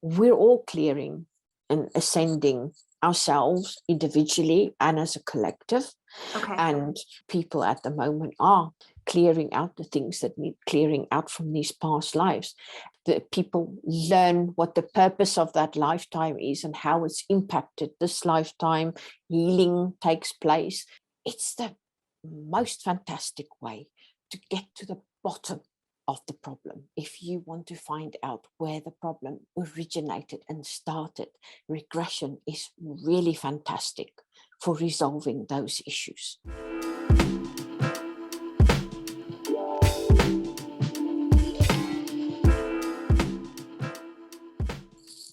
we're all clearing and ascending ourselves individually and as a collective. Okay. And people at the moment are clearing out the things that need clearing out from these past lives. The people learn what the purpose of that lifetime is and how it's impacted this lifetime. Healing takes place. It's the most fantastic way to get to the bottom of the problem. If you want to find out where the problem originated and started, regression is really fantastic for resolving those issues.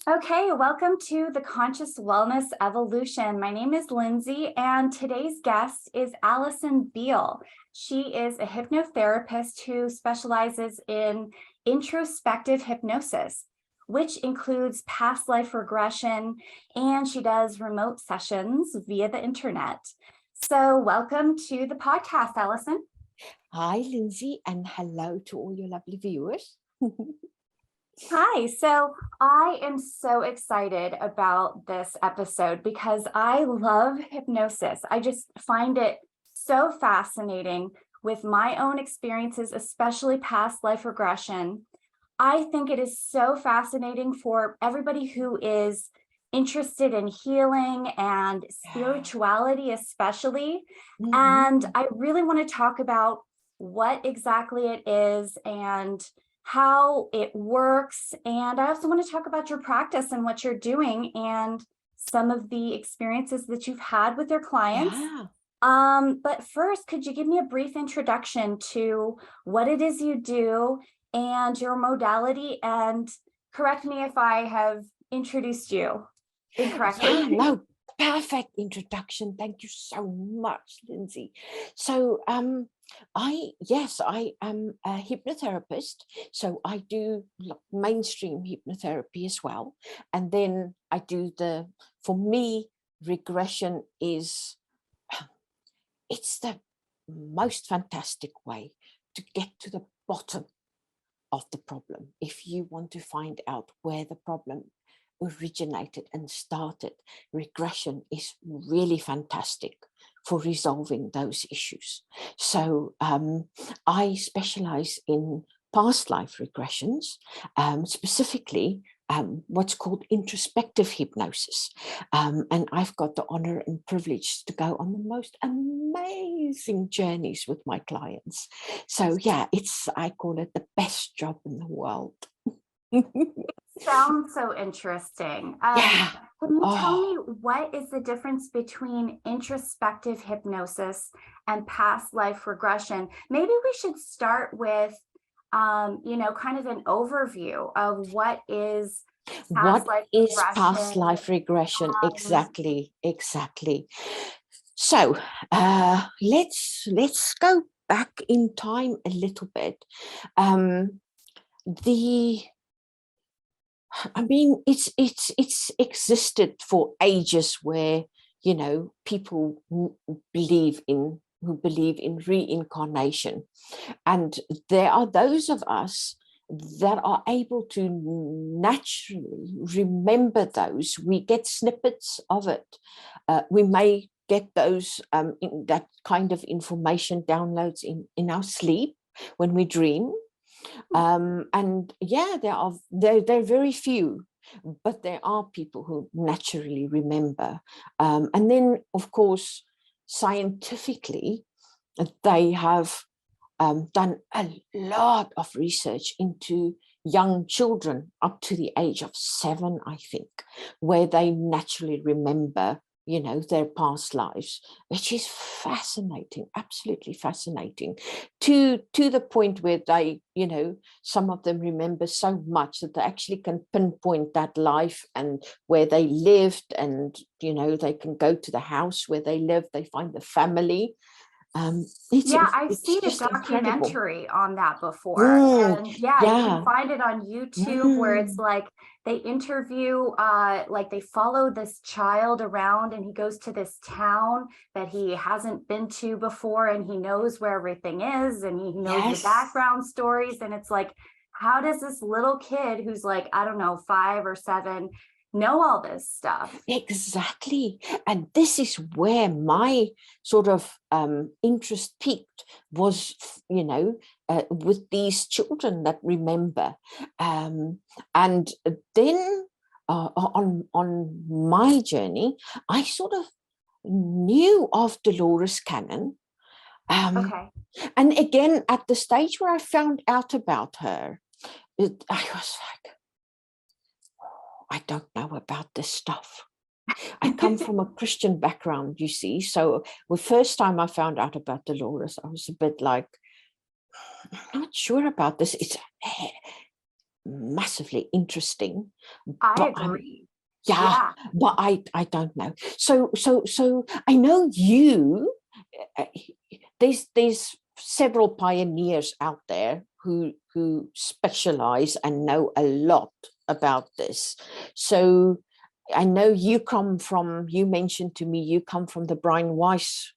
Okay, welcome to the Conscious Wellness Evolution. My name is Lindsay, and today's guest is Allison Biel. She is a hypnotherapist who specializes in introspective hypnosis, which includes past life regression, and she does remote sessions via the internet. So welcome to the podcast, Allison. Hi, Lindsay, and hello to all your lovely viewers. Hi, so I am so excited about this episode because I love hypnosis. I just find it so fascinating with my own experiences, especially past life regression. I think it is so fascinating for everybody who is interested in healing and spirituality, especially. Mm-hmm. And I really want to talk about what exactly it is and how it works. And I also want to talk about your practice and what you're doing and some of the experiences that you've had with your clients. Yeah. But first, could you give me a brief introduction to what it is you do and your modality? And correct me if I have introduced you incorrectly. Yeah, no, perfect introduction. Thank you so much, Lindsay. So I am a hypnotherapist. So I do mainstream hypnotherapy as well. And then I do for me, regression is, it's the most fantastic way to get to the bottom of the problem. If you want to find out where the problem originated and started, regression is really fantastic for resolving those issues. So I specialize in past life regressions, specifically what's called introspective hypnosis. And I've got the honor and privilege to go on the most amazing journeys with my clients. So yeah, I call it the best job in the world. Sounds so interesting. Yeah. Can you tell me what is the difference between introspective hypnosis and past life regression? Maybe we should start with, kind of an overview of what is past life regression. Exactly. So let's go back in time a little bit. It's existed for ages where, people who believe in reincarnation. And there are those of us that are able to naturally remember those. We get snippets of it. We may get those that kind of information downloads in our sleep when we dream. And yeah, there are very few, but there are people who naturally remember. And then, of course, scientifically, they have done a lot of research into young children up to the age of 7, I think, where they naturally remember their past lives, which is fascinating, absolutely fascinating, to the point where they, some of them remember so much that they actually can pinpoint that life and where they lived, and they can go to the house where they lived, they find the family. I've seen a documentary on that before. And you can find it on YouTube where it's like they interview, they follow this child around, and he goes to this town that he hasn't been to before, and he knows where everything is, and he knows the background stories. And it's like, how does this little kid who's like, I don't know, 5 or 7 know all this stuff? Exactly. And this is where my sort of interest peaked, was, with these children that remember. And then on my journey, I sort of knew of Dolores Cannon. Okay. And again, at the stage where I found out about her, I was like, I don't know about this stuff. I come from a Christian background, you see. So the first time I found out about Dolores, I was a bit like, I'm not sure about this. It's massively interesting. I agree. Yeah, but I don't know. So I know you. There's several pioneers out there who specialize and know a lot about this. So I know you mentioned to me, you come from the Brian Weiss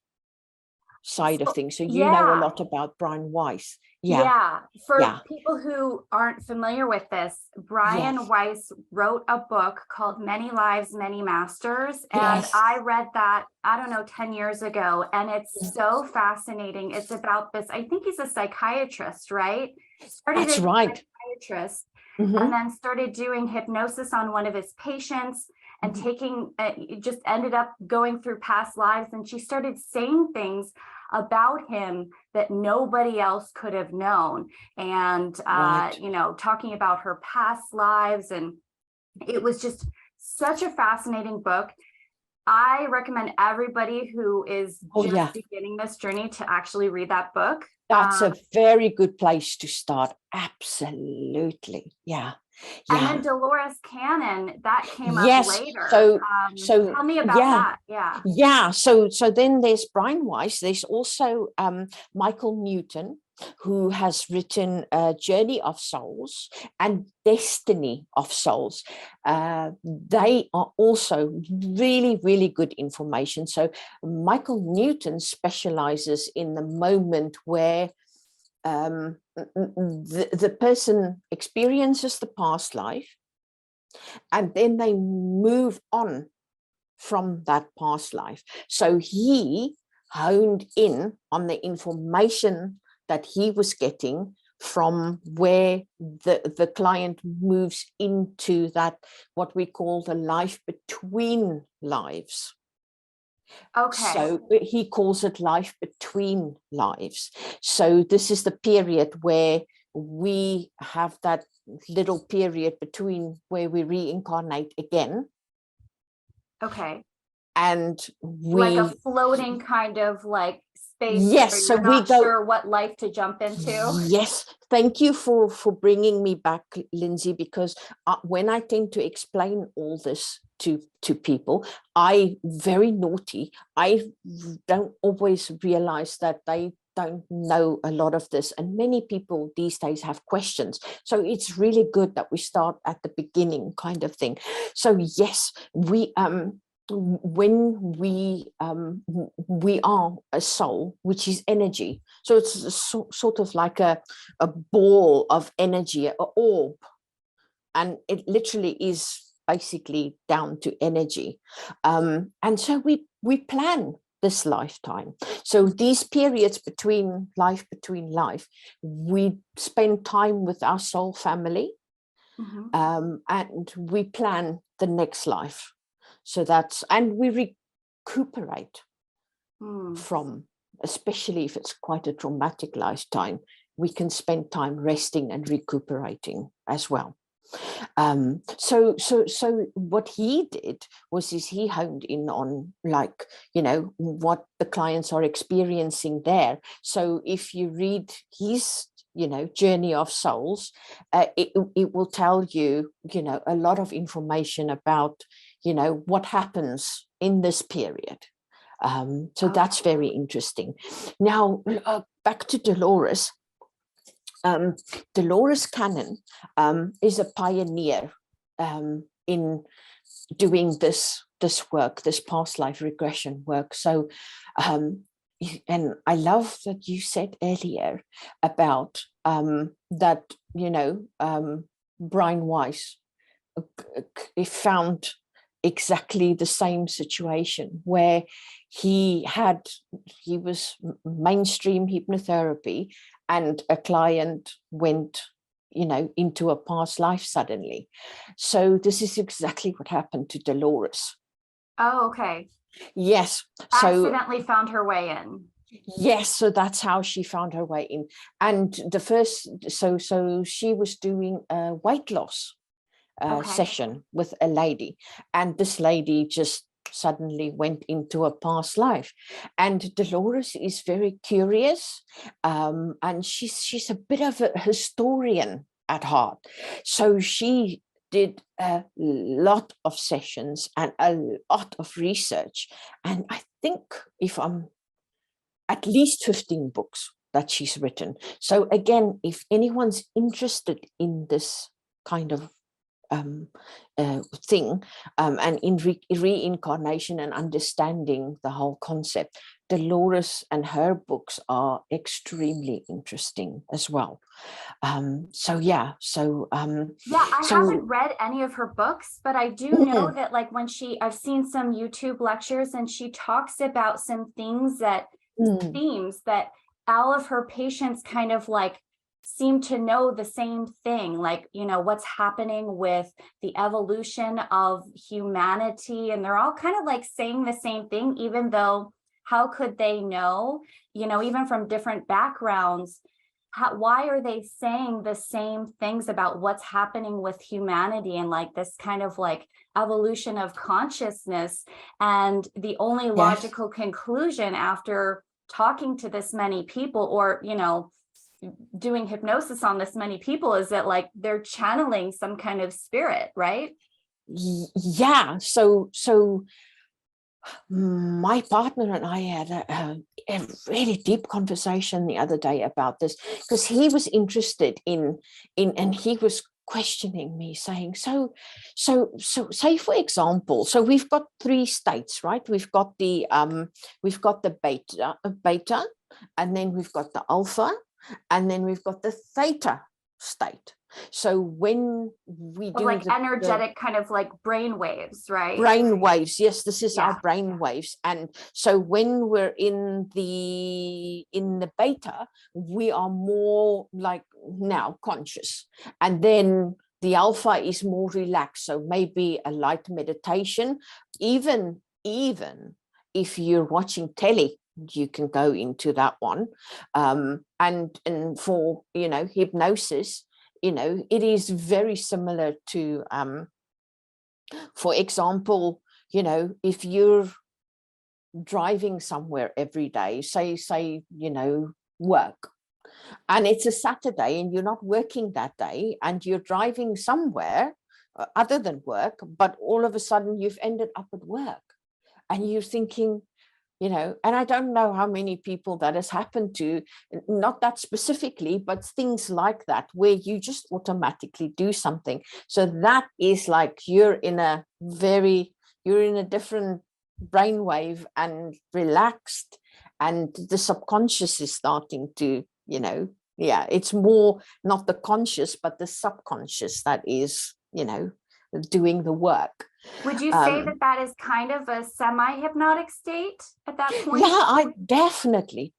side of things. So you know a lot about Brian Weiss. Yeah. For people who aren't familiar with this, Brian Weiss wrote a book called Many Lives, Many Masters. And I read that, I don't know, 10 years ago. And it's so fascinating. It's about this, I think he's a psychiatrist, right? That's right. Psychiatrist, and then started doing hypnosis on one of his patients, and just ended up going through past lives. And she started saying things about him that nobody else could have known. And, talking about her past lives. And it was just such a fascinating book. I recommend everybody who is beginning this journey to actually read that book. That's a very good place to start. Absolutely. Yeah. And then Dolores Cannon, that came up later. So tell me about that. Yeah. So then there's Brian Weiss. There's also Michael Newton, who has written Journey of Souls and Destiny of Souls. They are also really, really good information. So Michael Newton specializes in the moment where the person experiences the past life, and then they move on from that past life. So he honed in on the information that he was getting from where the client moves into that, what we call the life between lives. Okay. So he calls it life between lives. So this is the period where we have that little period between where we reincarnate again. Okay. And like a floating kind of like space. Yes. So we go sure what life to jump into. Yes. Thank you for bringing me back, Lindsay, because when I tend to explain all this to people, I very naughty. I don't always realize that they don't know a lot of this, and many people these days have questions. So it's really good that we start at the beginning, kind of thing. So yes, we when we are a soul, which is energy, so it's sort of like a ball of energy, an orb, and it literally is basically down to energy. And so we plan this lifetime. So these periods between life, we spend time with our soul family, and we plan the next life. So and we recuperate from, especially if it's quite a traumatic lifetime, we can spend time resting and recuperating as well. So what he did was he honed in on, like, what the clients are experiencing there. So if you read his Journey of Souls, it will tell you a lot of information about what happens in this period. So that's very interesting. Now back to Dolores. Dolores Cannon is a pioneer in doing this work, this past life regression work. So, and I love that you said earlier about that, Brian Weiss found exactly the same situation where he was mainstream hypnotherapy, and a client went into a past life suddenly. So this is exactly what happened to Dolores. Oh, okay. Yes. Accidentally found her way in. Yes, so that's how she found her way in. And so she was doing a weight loss session with a lady, and this lady just suddenly went into a past life. And Dolores is very curious, and she's a bit of a historian at heart. So she did a lot of sessions and a lot of research, and I think at least 15 books that she's written. So again, if anyone's interested in this kind of thing, and in reincarnation and understanding the whole concept, Dolores and her books are extremely interesting as well. I haven't read any of her books, but I do know that, like, when I've seen some YouTube lectures, and she talks about some things themes that all of her patients kind of like seem to know the same thing, like, what's happening with the evolution of humanity, and they're all kind of like saying the same thing, even though how could they know, even from different backgrounds, why are they saying the same things about what's happening with humanity and like this kind of like evolution of consciousness? And the only logical conclusion after talking to this many people, or doing hypnosis on this many people, is that like they're channeling some kind of spirit, right? Yeah. So my partner and I had a really deep conversation the other day about this, because he was interested in and he was questioning me, saying, so say, for example, so we've got 3 states, right? We've got the beta, and then we've got the alpha, and then we've got the theta state. So when we do like energetic kind of like brain waves, right? Brain waves, yes, this is our brain waves. And so when we're in the beta, we are more like now conscious, and then the alpha is more relaxed. So maybe a light meditation, even if you're watching telly, you can go into that one. And for hypnosis, it is very similar to, for example, if you're driving somewhere every day, say, work, and it's a Saturday and you're not working that day, and you're driving somewhere other than work, but all of a sudden you've ended up at work, and you're thinking, and I don't know how many people that has happened to, not that specifically, but things like that, where you just automatically do something. So that is like you're in a different brainwave and relaxed, and the subconscious is starting to, it's more not the conscious, but the subconscious that is, doing the work. Would you say that is kind of a semi-hypnotic state at that point? Yeah, I definitely.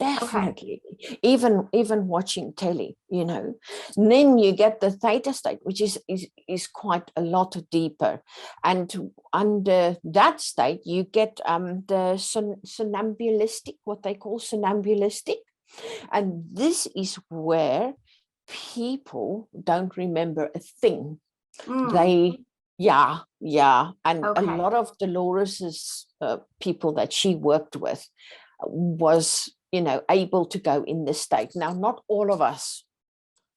Okay. Even watching telly, and then you get the theta state, which is quite a lot deeper. And under that state, you get the somnambulistic, what they call somnambulistic. And this is where people don't remember a thing. They and a lot of Dolores's people that she worked with was able to go in this state. Now, not all of us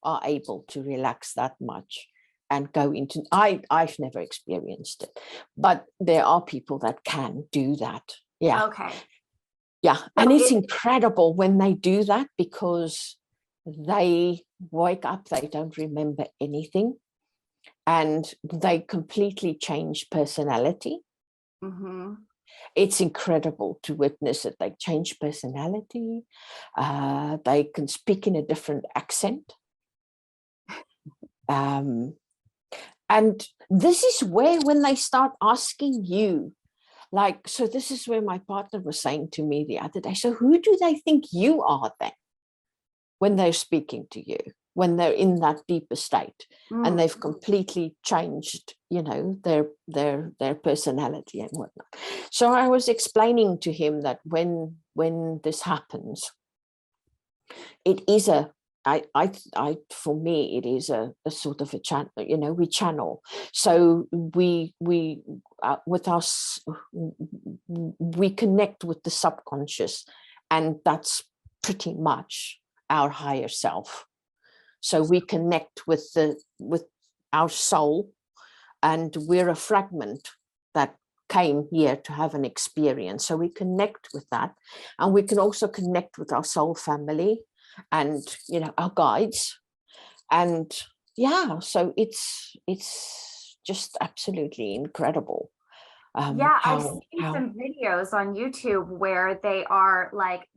are able to relax that much and go into, I've never experienced it, but there are people that can do that. And it's incredible when they do that, because they wake up, they don't remember anything, and they completely change personality. It's incredible to witness it. They change personality. They can speak in a different accent. And this is where, when they start asking you, like, so this is where my partner was saying to me the other day, so who do they think you are then when they're speaking to you, when they're in that deeper state and they've completely changed, you know, their personality and whatnot. So I was explaining to him that when this happens, it is for me, it is a sort of a channel, you know, we channel. So we with us, we connect with the subconscious, and that's pretty much our higher self. So we connect with our soul, and we're a fragment that came here to have an experience. So we connect with that, and we can also connect with our soul family and, you know, our guides. And yeah, so it's just absolutely incredible. Yeah, I've seen some videos on YouTube where they are like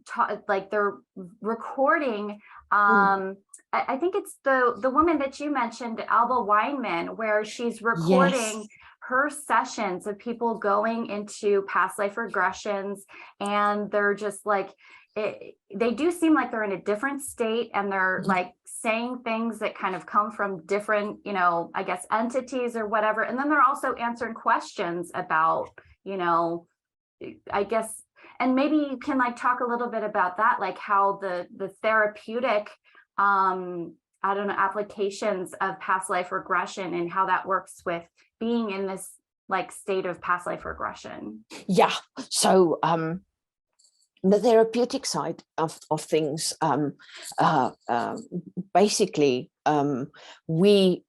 they're recording. I think it's the woman that you mentioned, Alba Weinman, where she's recording her sessions of people going into past life regressions, and they're just like, they do seem like they're in a different state, and they're like saying things that kind of come from different, you know, I guess entities or whatever. And then they're also answering questions about, you know, I guess, and maybe you can like talk a little bit about that, like how the therapeutic, I don't know, applications of past life regression and how that works with being in this like state of past life regression. Yeah. So the therapeutic side of things, basically, we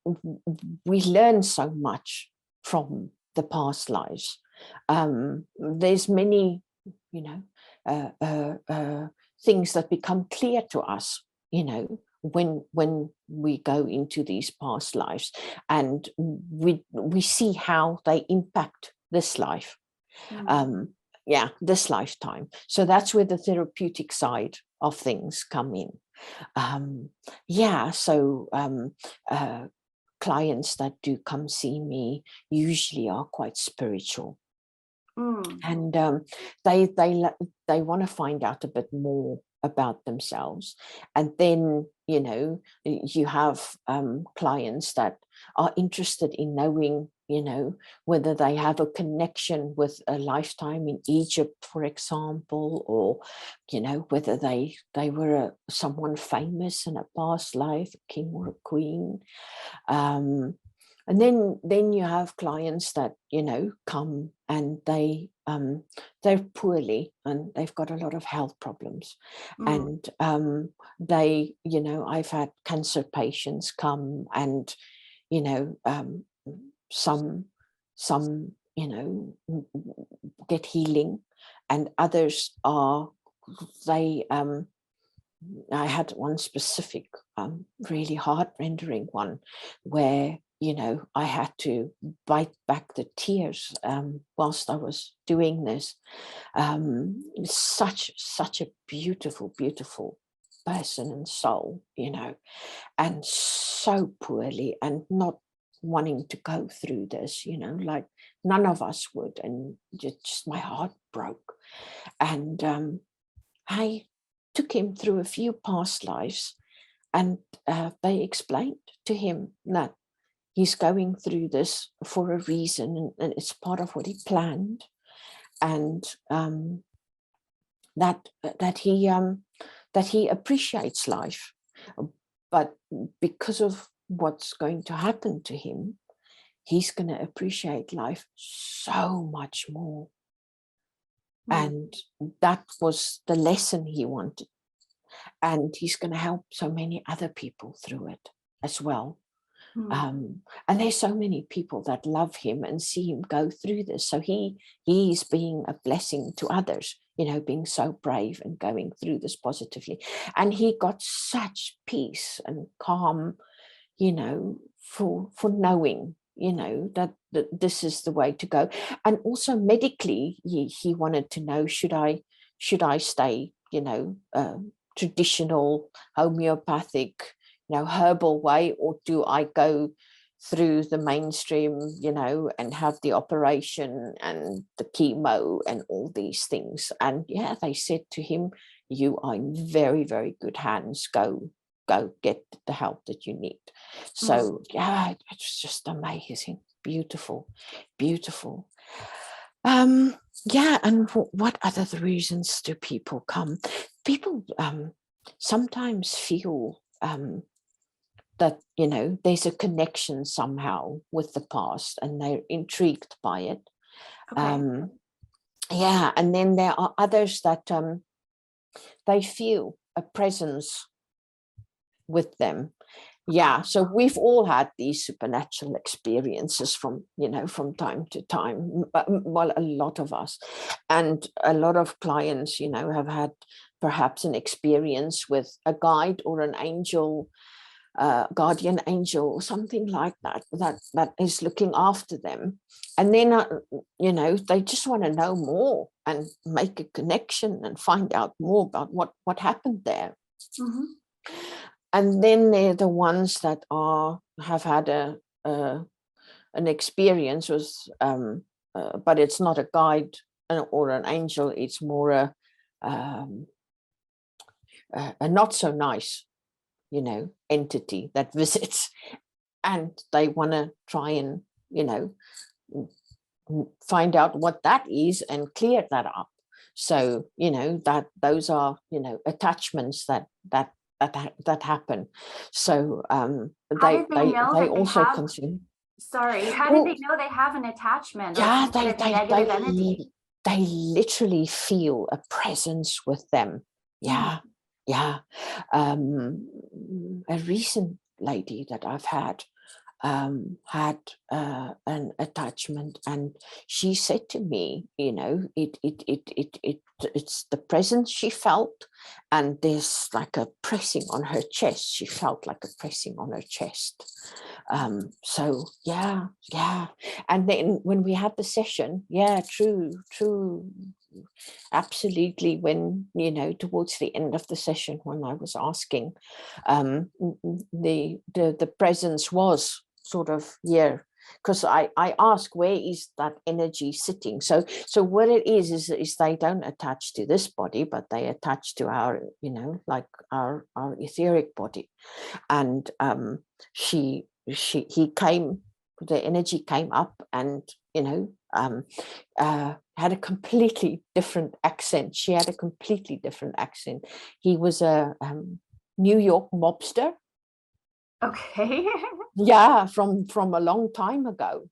learn so much from the past lives. There's many, you know, things that become clear to us, you know, when we go into these past lives, and we see how they impact this life. Yeah, this lifetime. So that's where the therapeutic side of things come in. Yeah, so clients that do come see me usually are quite spiritual. And they want to find out a bit more about themselves. And then, you know, you have clients that are interested in knowing, you know, whether they have a connection with a lifetime in Egypt, for example, or, you know, whether they were someone famous in a past life, a king or a queen. And then you have clients that, you know, come and they're poorly and they've got a lot of health problems. And they, you know, I've had cancer patients come, and, you know, some, you know, get healing, and others are, I had one specific, really heart-rendering one where, you know, I had to bite back the tears whilst I was doing this. Such a beautiful, beautiful person and soul, you know, and so poorly, and not wanting to go through this, you know, like none of us would. And just my heart broke. And I took him through a few past lives, and they explained to him that he's going through this for a reason, and it's part of what he planned, and that he appreciates life, but because of what's going to happen to him, he's going to appreciate life so much more. And that was the lesson he wanted. And he's going to help so many other people through it as well. And there's so many people that love him and see him go through this. So he's being a blessing to others, you know, being so brave and going through this positively. And he got such peace and calm, you know, for knowing that this is the way to go. And also medically, he wanted to know, should I stay, traditional, homeopathic, herbal way, or do I go through the mainstream, and have the operation and the chemo and all these things? And yeah, they said to him, you are in very, very good hands. Go get the help that you need. So yeah, it's just amazing. Beautiful. Yeah, and what other reasons do people come? People sometimes feel that there's a connection somehow with the past, and they're intrigued by it. Okay. Yeah, and then there are others that they feel a presence with them. Yeah, so we've all had these supernatural experiences from time to time. Well, a lot of us, and a lot of clients, have had perhaps an experience with a guide or an angel, guardian angel, or something like that is looking after them. And then they just want to know more and make a connection and find out more about what happened there. Mm-hmm. And then they're the ones that have had an experience with, but it's not a guide or an angel. It's more a not so nice, entity that visits, and they want to try and find out what that is and clear that up. So that those are attachments that happen. So they also consume. Sorry, how did they know they have an attachment? Yeah, they literally feel a presence with them. Yeah. Yeah. A recent lady that I've had an attachment, and she said to me, it's the presence she felt, and there's like a pressing on her chest. She felt like a pressing on her chest. So yeah. And then when we had the session, true, absolutely. When towards the end of the session, when I was asking, the presence was sort of because I ask, where is that energy sitting? So what it is they don't attach to this body, but they attach to our like our etheric body. And the energy came up, and had a completely different accent. She had a completely different accent. He was a New York mobster. Okay. Yeah, from a long time ago.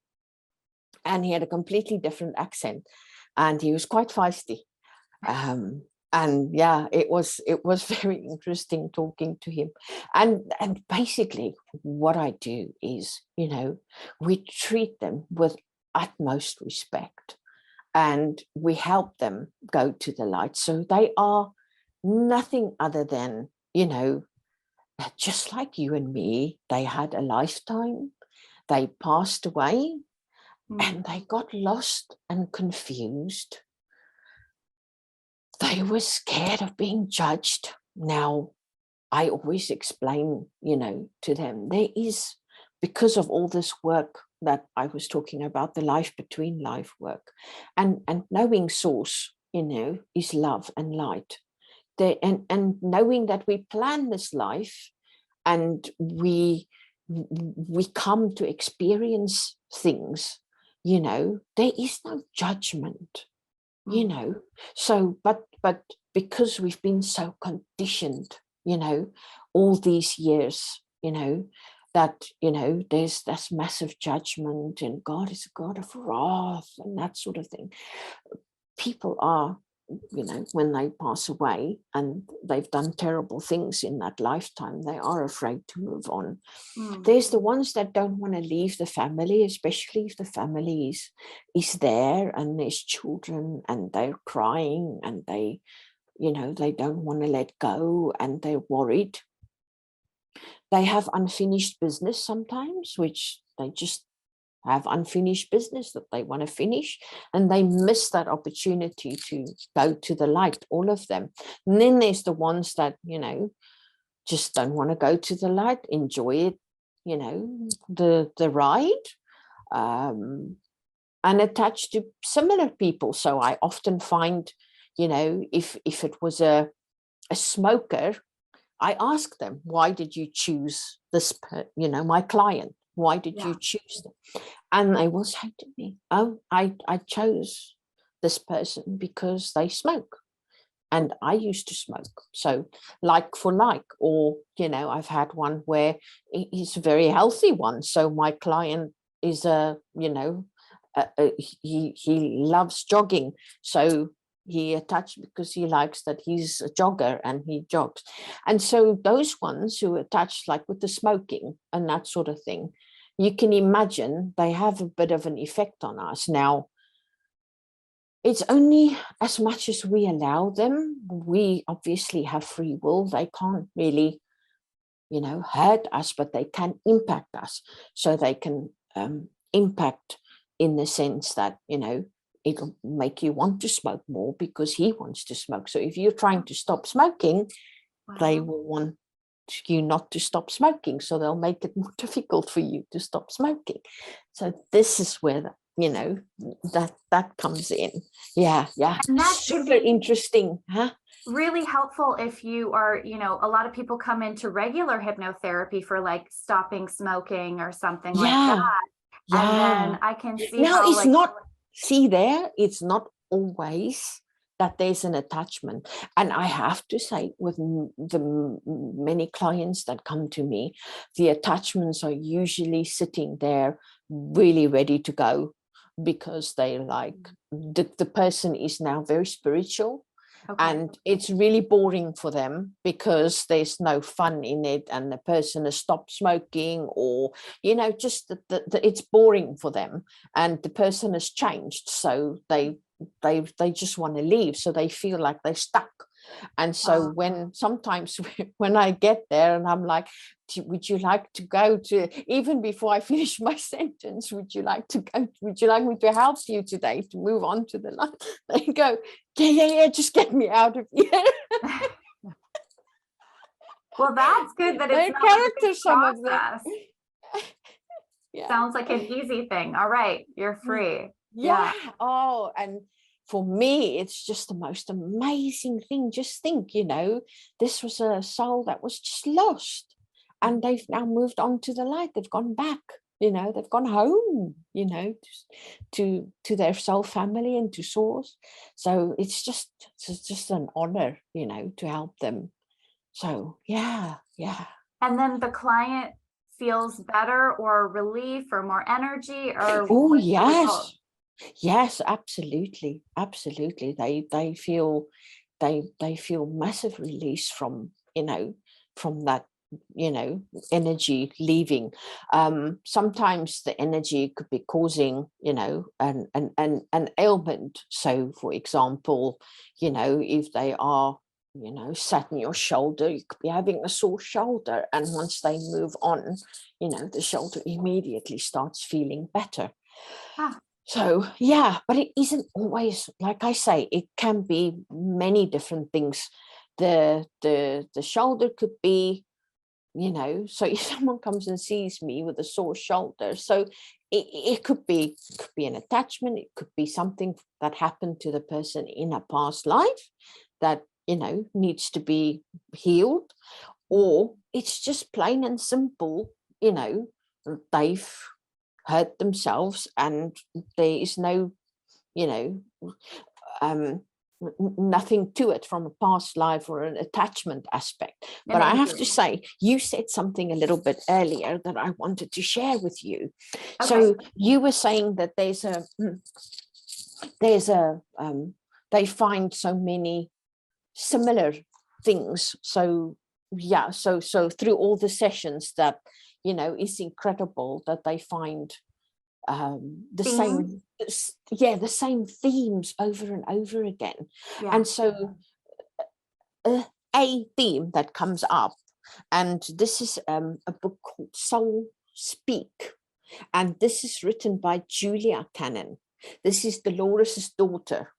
And he had a completely different accent, and he was quite feisty. And yeah, it was very interesting talking to him. And basically what I do is, we treat them with utmost respect, and we help them go to the light. So they are nothing other than, just like you and me. They had a lifetime, they passed away, and they got lost and confused. They were scared of being judged. Now, I always explain, to them, there is, because of all this work that I was talking about, the life between life work, and knowing source, is love and light. And knowing that we plan this life, and we come to experience things, there is no judgment, so but because we've been so conditioned, all these years, that there's this massive judgment, and God is a God of wrath and that sort of thing. People are, when they pass away and they've done terrible things in that lifetime, they are afraid to move on. There's the ones that don't want to leave the family, especially if the family is there and there's children and they're crying and they don't want to let go and they're worried. They have unfinished business sometimes, which they just have unfinished business that they want to finish, and they miss that opportunity to go to the light, all of them. And then there's the ones that, just don't want to go to the light, enjoy it, the ride, and attached to similar people. So I often find, if it was a smoker, I ask them, why did you choose this, my client? Why did you choose them? And they will say to me, oh, I chose this person because they smoke. And I used to smoke. So like for like, or, I've had one where he's a very healthy one. So my client is he loves jogging. So he attached because he likes that he's a jogger and he jogs. And so those ones who attach like with the smoking and that sort of thing, you can imagine they have a bit of an effect on us. Now, it's only as much as we allow them. We obviously have free will. They can't really, hurt us, but they can impact us. So they can impact in the sense that, it'll make you want to smoke more because he wants to smoke. So if you're trying to stop smoking, they will want you not to stop smoking. So they'll make it more difficult for you to stop smoking. So this is where that comes in. Yeah. And that super interesting, huh? Really helpful if you are, a lot of people come into regular hypnotherapy for like stopping smoking or something like that. Yeah. And then I can see now how it's not, see there, it's not always that there's an attachment. And I have to say, with the many clients that come to me, the attachments are usually sitting there really ready to go, because they like the person is now very spiritual. Okay. And it's really boring for them because there's no fun in it, and the person has stopped smoking, or just it's boring for them, and the person has changed, so they just want to leave, so they feel like they're stuck. And so when sometimes when I get there and I'm like, would you like to go to, even before I finish my sentence, would you like me to help you today to move on to the line? They go, yeah, just get me out of here. Well, that's good that it's not characters, some of them. Yeah. Sounds like an easy thing. All right, you're free. Yeah. Oh, and for me, it's just the most amazing thing. Just think, this was a soul that was just lost, and they've now moved on to the light. They've gone back, they've gone home, to their soul family and to source. So it's just an honor, to help them. So yeah. And then the client feels better, or relief, or more energy, or yes, absolutely. They feel massive release from that energy leaving. Sometimes the energy could be causing an ailment. So for example, if they are sat in your shoulder, you could be having a sore shoulder, and once they move on, the shoulder immediately starts feeling better. So yeah, but it isn't always, like I say, it can be many different things. The shoulder could be, so if someone comes and sees me with a sore shoulder, so it could be an attachment. It could be something that happened to the person in a past life that needs to be healed, or it's just plain and simple, they've hurt themselves and there is no nothing to it from a past life or an attachment aspect. But I have to say, you said something a little bit earlier that I wanted to share with you. Okay. So you were saying that they find so many similar things. So yeah, so through all the sessions, that it's incredible that they find the same themes over and over again. And so a theme that comes up, and this is a book called Soul Speak, And this is written by Julia Cannon. This is Dolores' daughter.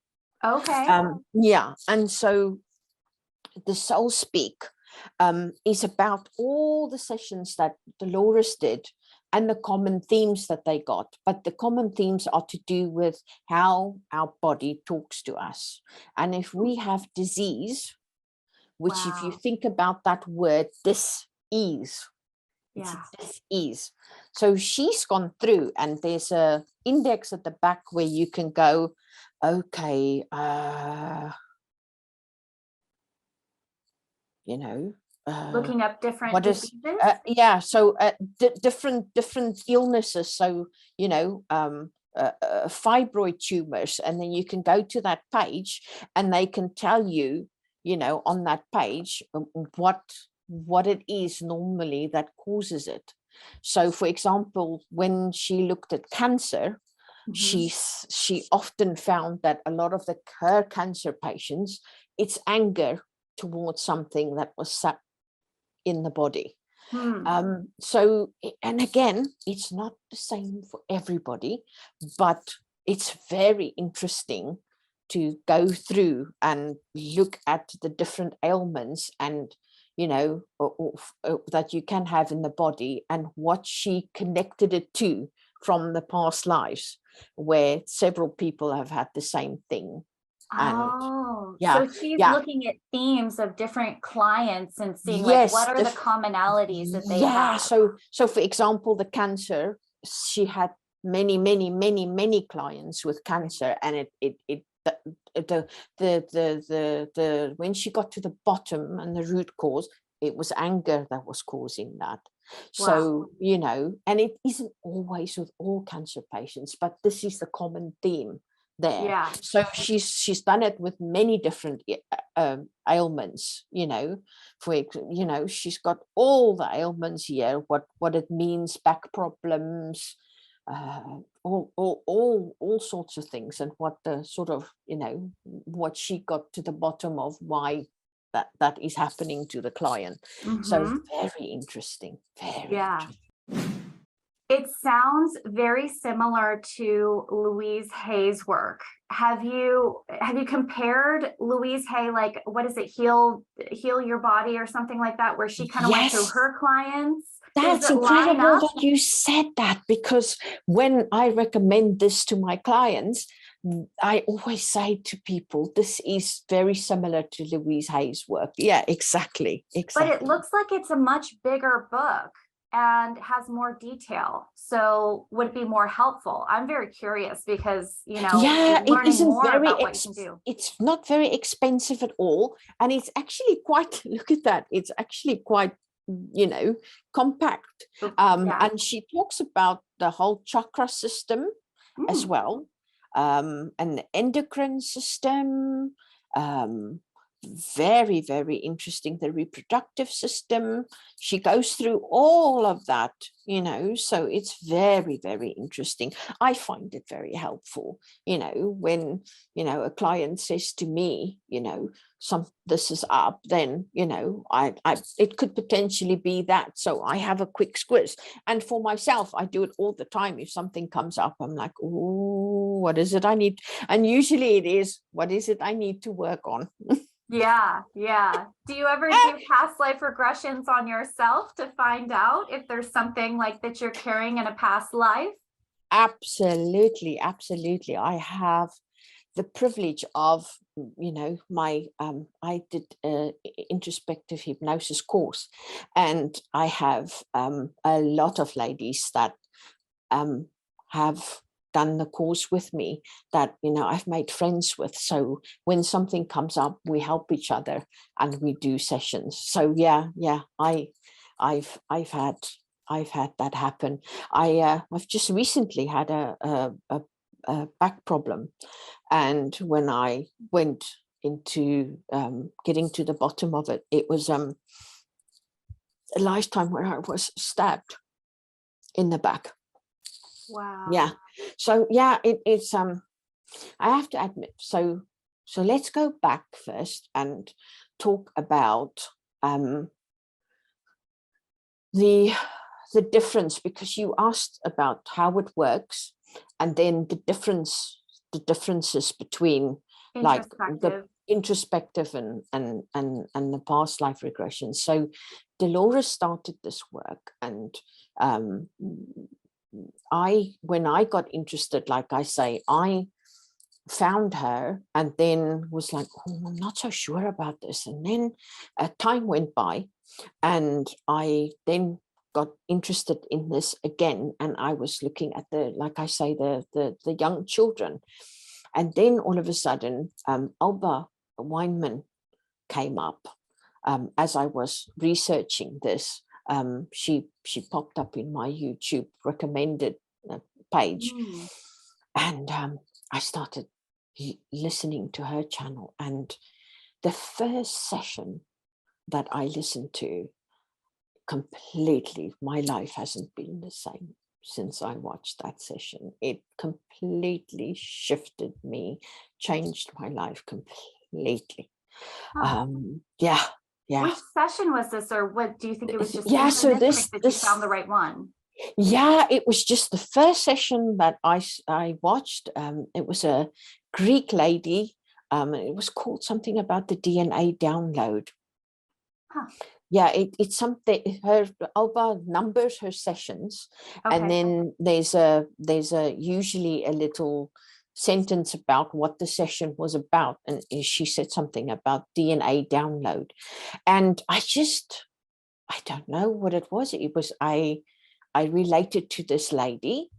Okay. Yeah, and so the Soul Speak is about all the sessions that Dolores did and the common themes that they got. But the common themes are to do with how our body talks to us. And if we have disease, which if you think about that word, dis-ease, it's dis-ease. So she's gone through, and there's a index at the back where you can go, okay, you know, looking up different diseases. Yeah, so different illnesses. So, you know, fibroid tumors, and then you can go to that page and they can tell you, you know, on that page what it is normally that causes it. So for example, when she looked at cancer, she often found that a lot of her cancer patients, it's anger towards something that was sat in the body. So, and again, it's not the same for everybody, but it's very interesting to go through and look at the different ailments and, you know, that you can have in the body, and what she connected it to from the past lives, where several people have had the same thing. And so she's looking at themes of different clients and seeing like what are the commonalities that they have. So for example, the cancer, she had many clients with cancer, and when she got to the bottom and the root cause, it was anger that was causing that. So, you know, and it isn't always with all cancer patients, but this is the common theme there. So she's done it with many different ailments, you know, for, you know, she's got all the ailments here, what it means, back problems, all sorts of things, and what the sort of, you know, what she got to the bottom of why that is happening to the client. So very interesting, very interesting. It sounds very similar to Louise Hay's work. Have you compared Louise Hay, like, what is it, Heal Your Body or something like that, where she kind of went through her clients? That's incredible that you said that, because when I recommend this to my clients, I always say to people, this is very similar to Louise Hay's work. Yeah, exactly. But it looks like it's a much bigger book and has more detail. So would it be more helpful? I'm very curious because, you know, learning more about what you can do. It's not very expensive at all. And it's actually quite, look at that, it's actually quite, you know, compact. And she talks about the whole chakra system as well, and the endocrine system, very, very interesting, the reproductive system. She goes through all of that, you know, so it's very, very interesting. I find it very helpful, you know, when, you know, a client says to me, you know, this is up, then, you know, it could potentially be that. So I have a quick squiz. And for myself, I do it all the time. If something comes up, I'm like, oh, what is it I need? And usually it is, what is it I need to work on? Yeah. Do you ever do past life regressions on yourself to find out if there's something like that you're carrying in a past life? Absolutely. I have the privilege of, you know, I did an introspective hypnosis course, and I have a lot of ladies that have done the course with me that, you know, I've made friends with. So when something comes up, we help each other and we do sessions. So yeah, I've had that happen. I've just recently had a back problem, and when I went into getting to the bottom of it, it was a lifetime where I was stabbed in the back. Wow. Yeah. So yeah, it's I have to admit, so let's go back first and talk about the the difference, because you asked about how it works, and then the differences between like the introspective and the past life regression. So Dolores started this work, and when I got interested, like I say, I found her and then was like, oh, I'm not so sure about this. And then time went by, and I then got interested in this again. And I was looking at like I say, the young children. And then all of a sudden, Alba Weinman came up as I was researching this. She popped up in my YouTube recommended page. And I started listening to her channel. And the first session that I listened to, completely, my life hasn't been the same since I watched that session. It completely shifted me, changed my life completely. Yeah. Which session was this, or what do you think it was? Just so this that you found the right one? Yeah, it was just the first session that I watched. It was a Greek lady. It was called something about the DNA download. Yeah, it's something. Her Alba numbers her sessions, and then there's a usually a little sentence about what the session was about, and she said something about DNA download, and I don't know what it was. It was I related to this lady,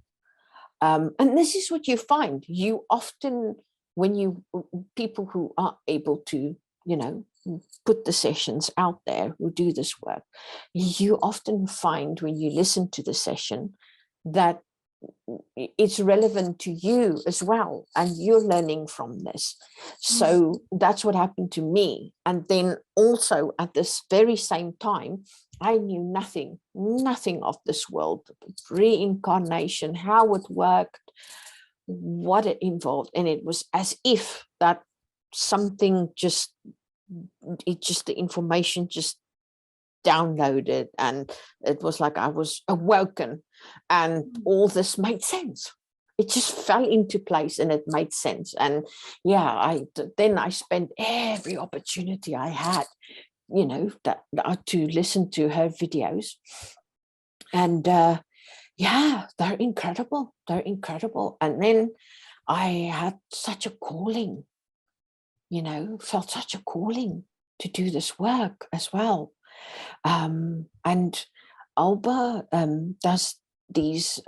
and this is what you find. You often, when people who are able to, put the sessions out there, who do this work, you often find when you listen to the session that it's relevant to you as well, and you're learning from this. So that's what happened to me. And then also at this very same time, I knew nothing of this world, reincarnation, how it worked, what it involved. And it was as if that something the information just downloaded, and it was like I was awoken, and all this made sense. It just fell into place and it made sense. And then I spent every opportunity I had, to listen to her videos. And they're incredible. And then I had such a calling, felt such a calling to do this work as well. And Alba does these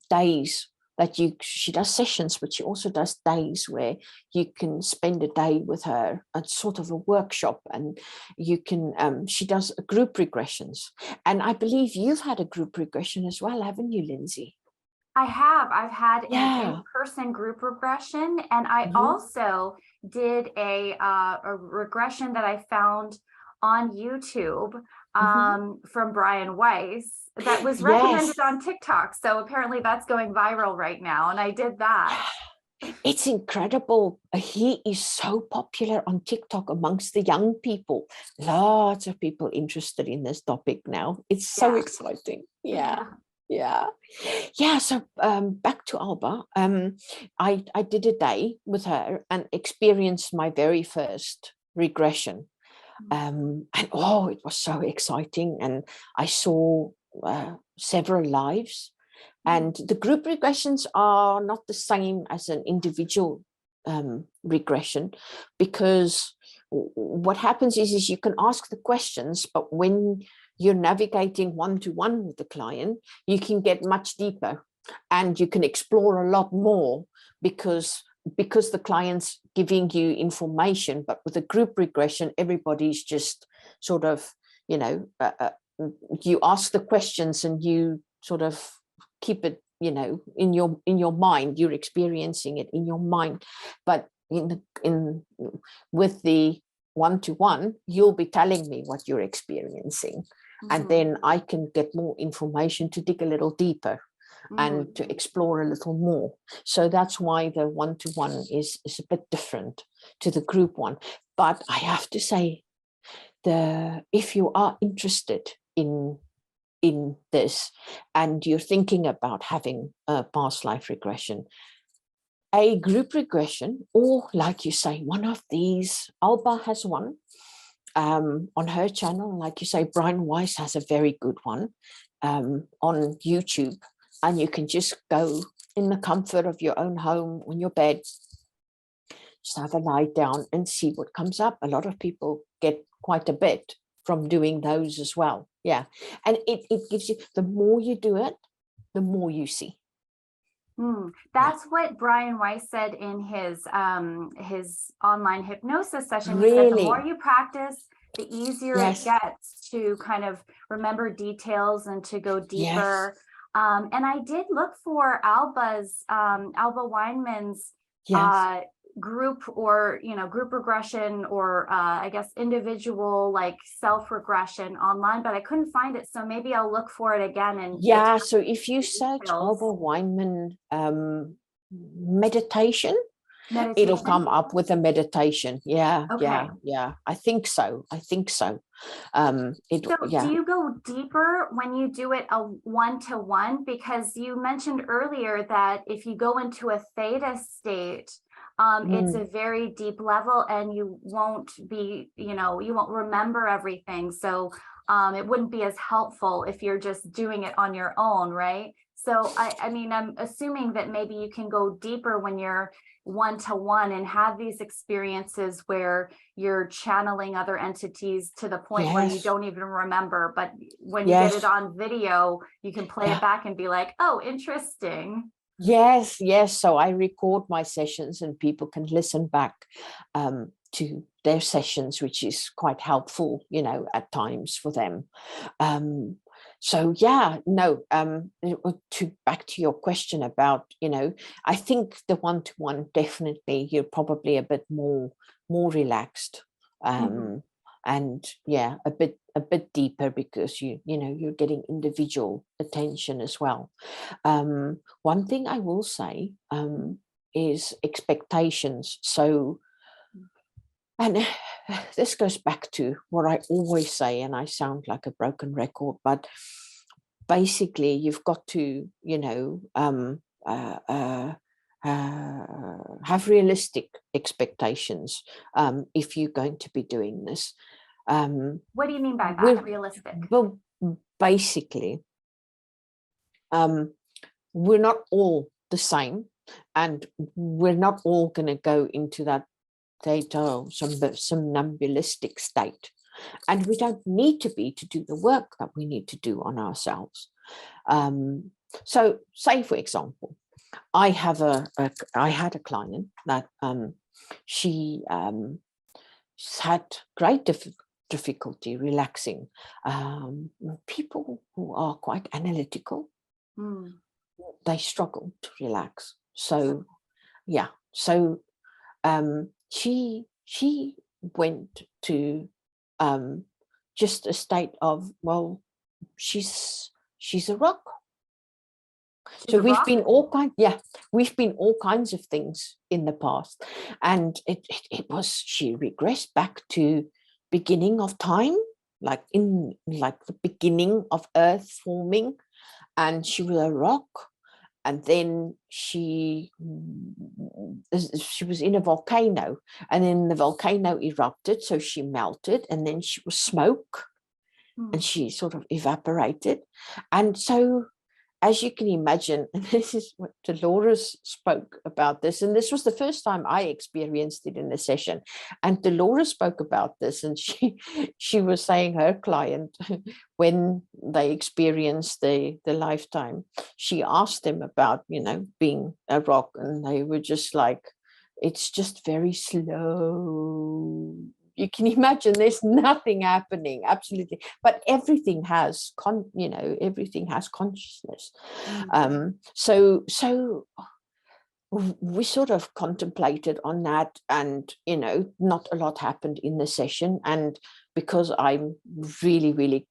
days that she does sessions, but she also does days where you can spend a day with her, a sort of a workshop, and you can, she does group regressions. And I believe you've had a group regression as well, haven't you, Lindsay? I have. I've had an in-person group regression, and I also did a regression that I found on YouTube from Brian Weiss that was recommended on TikTok. So apparently that's going viral right now, and I did that. It's incredible. He is so popular on TikTok amongst the young people. Lots of people interested in this topic now. It's so exciting. So back to Alba. I did a day with her and experienced my very first regression. And it was so exciting. And I saw several lives. And the group regressions are not the same as an individual regression, because what happens is you can ask the questions, but when you're navigating one-to-one with the client, you can get much deeper and you can explore a lot more, because the client's giving you information. But with a group regression, everybody's just sort of, you ask the questions and you sort of keep it, in your mind. You're experiencing it in your mind. But with the one-to-one, you'll be telling me what you're experiencing, and then I can get more information to dig a little deeper and to explore a little more. So that's why the one-to-one is a bit different to the group one. But I have to say, if you are interested in in this and you're thinking about having a past life regression, a group regression, or like you say, one of these, Alba has one on her channel, like you say, Brian Weiss has a very good one on YouTube, and you can just go in the comfort of your own home on your bed, just have a lie down and see what comes up. A lot of people get quite a bit from doing those as well. Yeah. And it gives you, the more you do it, the more you see. That's what Brian Weiss said in his online hypnosis session. He Really? said the more you practice, the easier Yes. it gets to kind of remember details and to go deeper. Yes. And I did look for Alba Weinman's Yes. group, or group regression, or I guess individual like self regression online, but I couldn't find it, so maybe I'll look for it again. And Yeah, so if you search Alba Weinman meditation, it'll come up with a meditation. Yeah. Okay. Yeah, I think so. So do you go deeper when you do it a one-to-one? Because you mentioned earlier that if you go into a theta state, it's a very deep level, and you won't be, you won't remember everything. So it wouldn't be as helpful if you're just doing it on your own, right? So I mean, I'm assuming that maybe you can go deeper when you're one-to-one and have these experiences where you're channeling other entities to the point where you don't even remember. But when you get it on video, you can play it back and be like, oh, interesting. Yes. So I record my sessions and people can listen back to their sessions, which is quite helpful, at times for them. So yeah, no, back to your question about, I think the one-to-one, definitely you're probably a bit more relaxed. And yeah, a bit deeper, because you're getting individual attention as well. One thing I will say is expectations. So, and this goes back to what I always say, and I sound like a broken record, but basically you've got to, have realistic expectations if you're going to be doing this. What do you mean by that, realistic? Well, basically, we're not all the same, and we're not all going to go into that theta, somnambulistic state, and we don't need to be to do the work that we need to do on ourselves. So, say for example, I had a client that she had great difficulty relaxing. People who are quite analytical, they struggle to relax. So yeah, so she went to just a state of, well, she's a rock. So we've been all kinds of things in the past, and it was, she regressed back to beginning of time, like the beginning of Earth forming, and she was a rock. And then she was in a volcano, and then the volcano erupted, so she melted, and then she was smoke, and she sort of evaporated. And so, as you can imagine, and this is what Dolores spoke about this, and this was the first time I experienced it in a session. And Dolores spoke about this, and she was saying her client, when they experienced the lifetime, she asked them about, being a rock, and they were just like, it's just very slow. You can imagine there's nothing happening, absolutely, but everything has everything has consciousness. So we sort of contemplated on that, and not a lot happened in the session. And because I'm really, really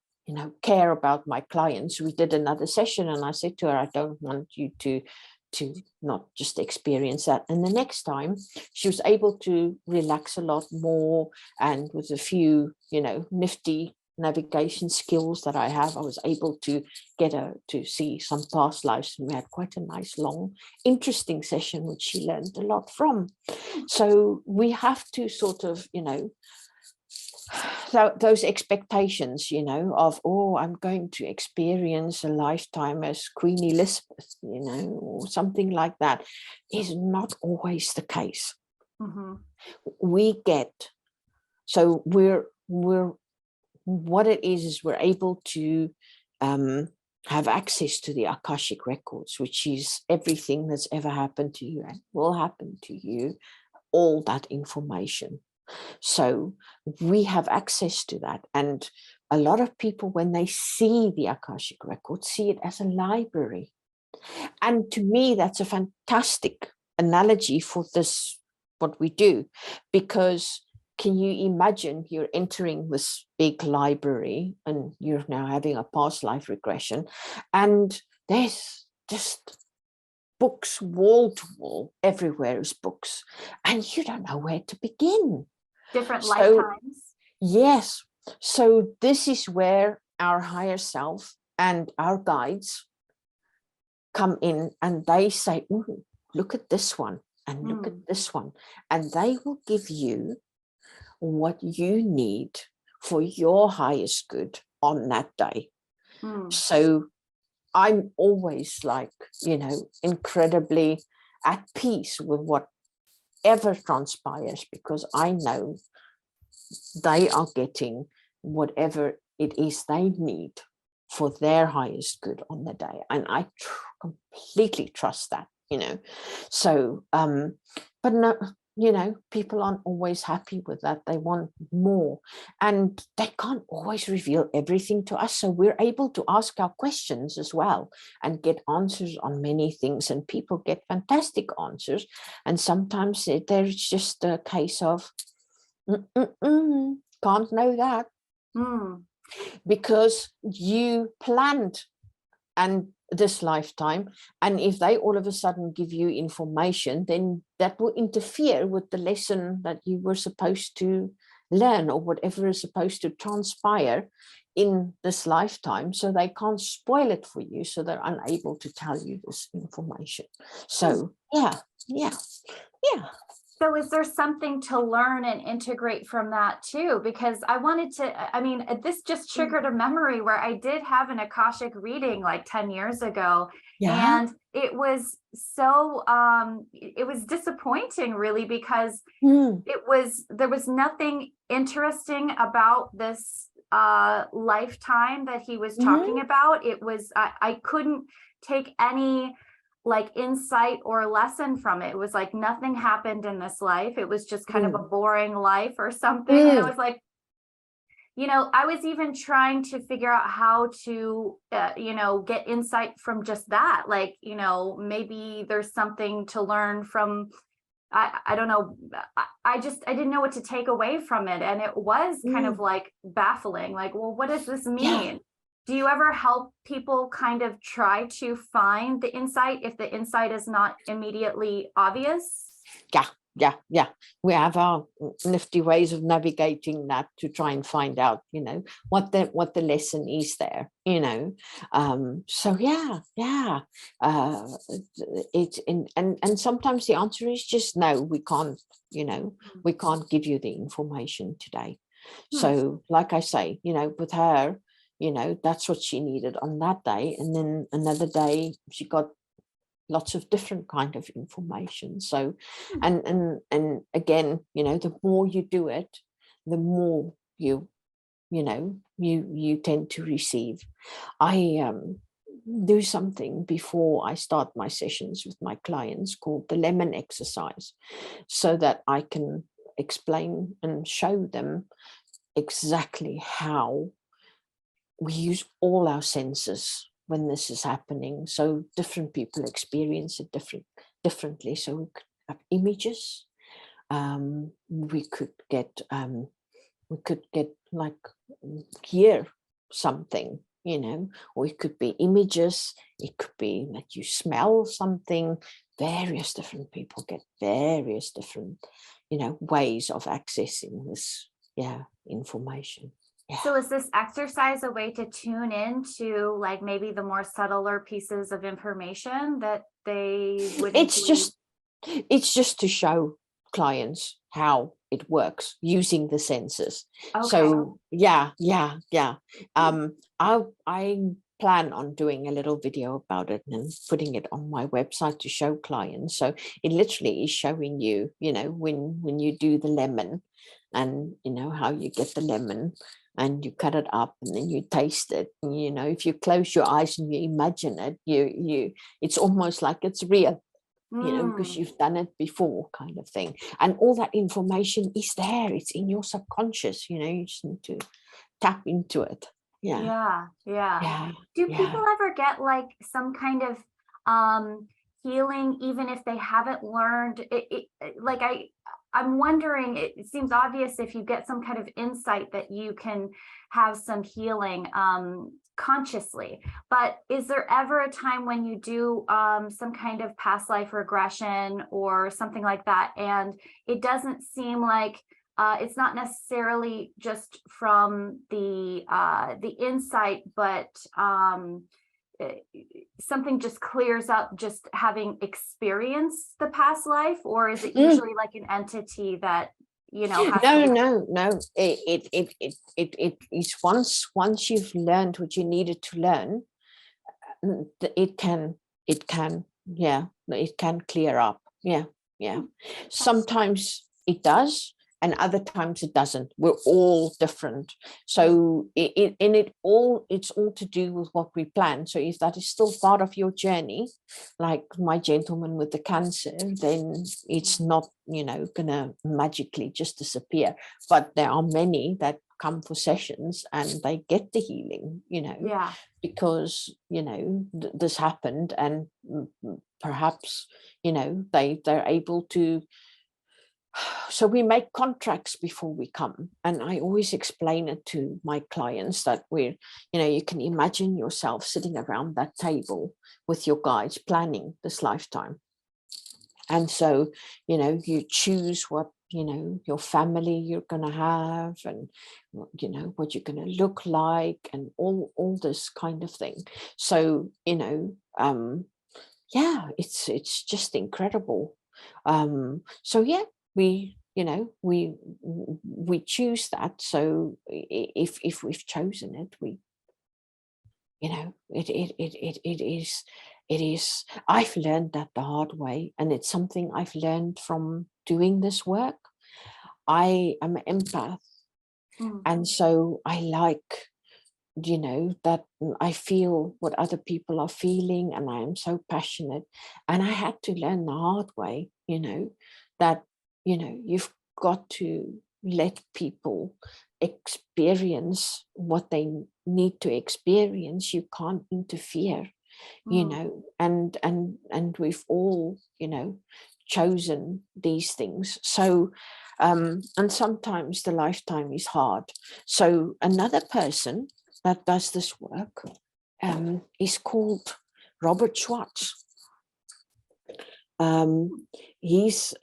care about my clients, we did another session, and I said to her, I don't want you to not just experience that. And the next time she was able to relax a lot more, and with a few nifty navigation skills that I have, I was able to get her to see some past lives, and we had quite a nice, long, interesting session, which she learned a lot from. So we have to sort of, those expectations, of, oh, I'm going to experience a lifetime as Queen Elizabeth, or something like that, is not always the case. Mm-hmm. So we're what it is we're able to have access to the Akashic Records, which is everything that's ever happened to you and will happen to you, all that information. So we have access to that. And a lot of people, when they see the Akashic Records, see it as a library. And to me, that's a fantastic analogy for this, what we do, because can you imagine you're entering this big library and you're now having a past life regression, and there's just books wall to wall, everywhere is books, and you don't know where to begin. Different lifetimes. Yes. So this is where our higher self and our guides come in, and they say, "Ooh, look at this one and look at this one." And they will give you what you need for your highest good on that day. So I'm always like, incredibly at peace with whatever transpires, because I know they are getting whatever it is they need for their highest good on the day. And I completely trust that, So, but no, people aren't always happy with that. They want more, and they can't always reveal everything to us. So we're able to ask our questions as well and get answers on many things, and people get fantastic answers. And sometimes there's just a case of, can't know that because you planned and this lifetime, and if they all of a sudden give you information, then that will interfere with the lesson that you were supposed to learn, or whatever is supposed to transpire in this lifetime. So they can't spoil it for you, so they're unable to tell you this information. So yeah. So is there something to learn and integrate from that too? Because I wanted to, this just triggered a memory where I did have an Akashic reading like 10 years ago. Yeah. And it was so, it was disappointing really, because there was nothing interesting about this lifetime that he was talking about. It was, I couldn't take any like insight or lesson from it. It was like nothing happened in this life. It was just kind of a boring life or something. And I was like, I was even trying to figure out how to, get insight from just that. Like, maybe there's something to learn from, I don't know. I didn't know what to take away from it. And it was kind of like baffling. Like, well, what does this mean? Yeah. Do you ever help people kind of try to find the insight if the insight is not immediately obvious? Yeah. We have our nifty ways of navigating that to try and find out, what the lesson is there, So yeah. It's and sometimes the answer is just no, we can't, we can't give you the information today. So like I say, with her, that's what she needed on that day. And then another day she got lots of different kind of information. So, and again, the more you do it, the more you tend to receive. I do something before I start my sessions with my clients called the lemon exercise, so that I can explain and show them exactly how we use all our senses when this is happening. So different people experience it differently. So we could have images. We could get like hear something, or it could be images. It could be that you smell something. Various different people get various different, ways of accessing this, information. So is this exercise a way to tune into like maybe the more subtler pieces of information that they would include? It's just to show clients how it works using the senses. Okay. So yeah. I plan on doing a little video about it and putting it on my website to show clients. So it literally is showing you, when you do the lemon, and how you get the lemon and you cut it up and then you taste it. And, if you close your eyes and you imagine it, it's almost like it's real, because you've done it before, kind of thing. And all that information is there. It's in your subconscious, you just need to tap into it. Yeah. Do Yeah. people ever get like some kind of healing, even if they haven't learned it? Like I'm wondering, it seems obvious if you get some kind of insight that you can have some healing consciously, but is there ever a time when you do some kind of past life regression or something like that, and it doesn't seem like it's not necessarily just from the insight, but something just clears up just having experienced the past life, or is it usually like an entity that has no, it is once you've learned what you needed to learn, it can clear up. Sometimes it does, and other times it doesn't. We're all different. So it's all to do with what we plan. So if that is still part of your journey, like my gentleman with the cancer, then it's not, gonna magically just disappear. But there are many that come for sessions and they get the healing, because, this happened, and perhaps, they're able to. So we make contracts before we come, and I always explain it to my clients that you can imagine yourself sitting around that table with your guides planning this lifetime. And so, you choose what, your family you're going to have, and, what you're going to look like, and all this kind of thing. So, it's just incredible. So yeah, we choose that. So if we've chosen it, it is I've learned that the hard way, and it's something I've learned from doing this work. I am an empath, and so I like, that I feel what other people are feeling, and I am so passionate. And I had to learn the hard way, that you've got to let people experience what they need to experience. You can't interfere, and we've all, chosen these things. So and sometimes the lifetime is hard. So another person that does this work is called Robert Schwartz. He's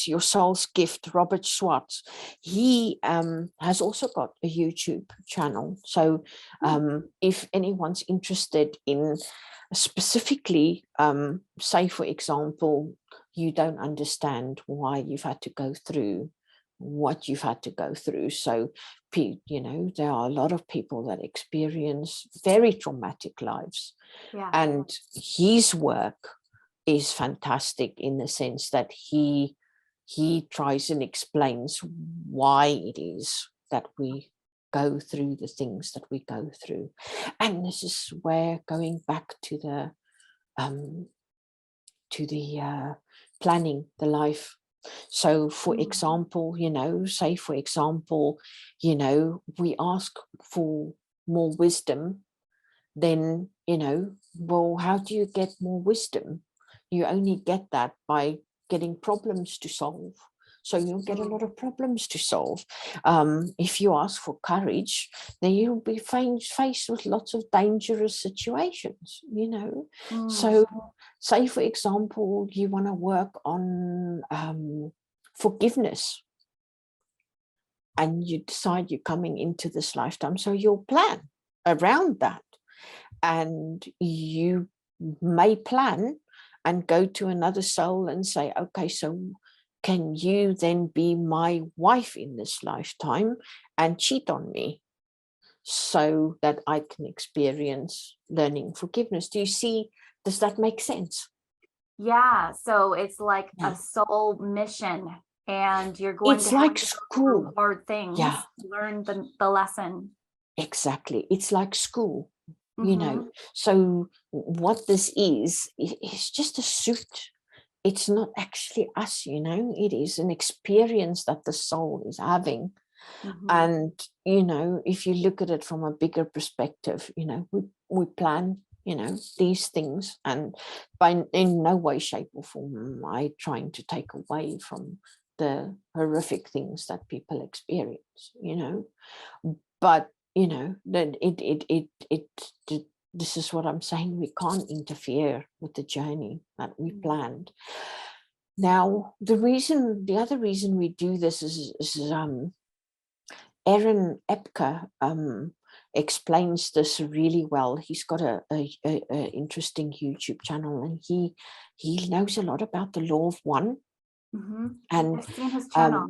your soul's gift, Robert Schwartz. He has also got a YouTube channel. So if anyone's interested in specifically, say for example, you don't understand why you've had to go through what you've had to go through. So, there are a lot of people that experience very traumatic lives. And his work is fantastic in the sense that he tries and explains why it is that we go through the things that we go through. And this is where, going back to the planning the life. So for example, we ask for more wisdom, then, well, how do you get more wisdom? You only get that by getting problems to solve. So you'll get a lot of problems to solve. If you ask for courage, then you'll be faced with lots of dangerous situations, So say, for example, you want to work on forgiveness. and you decide you're coming into this lifetime, so you'll plan around that, and you may plan and go to another soul and say, okay, so can you then be my wife in this lifetime and cheat on me so that I can experience learning forgiveness? Do you see? Does that make sense? Yeah, so it's like Yeah. a soul mission, and you're going It's to like have to go school. through hard things Yeah, to learn the lesson. exactly. It's like school, you know. Mhm. So what this is just a suit. It's not actually us, you know. It is an experience that the soul is having. Mhm. And, you know, if you look at it from a bigger perspective, you know, we plan, you know, these things, and by in no way, shape or form am I trying to take away from the horrific things that people experience, you know. But, you know, that this is what I'm saying. We can't interfere with the journey that we planned. Now, the other reason we do this is Aaron Abke explains this really well. He's got a interesting YouTube channel, and he knows a lot about the law of one. And I've seen his channel.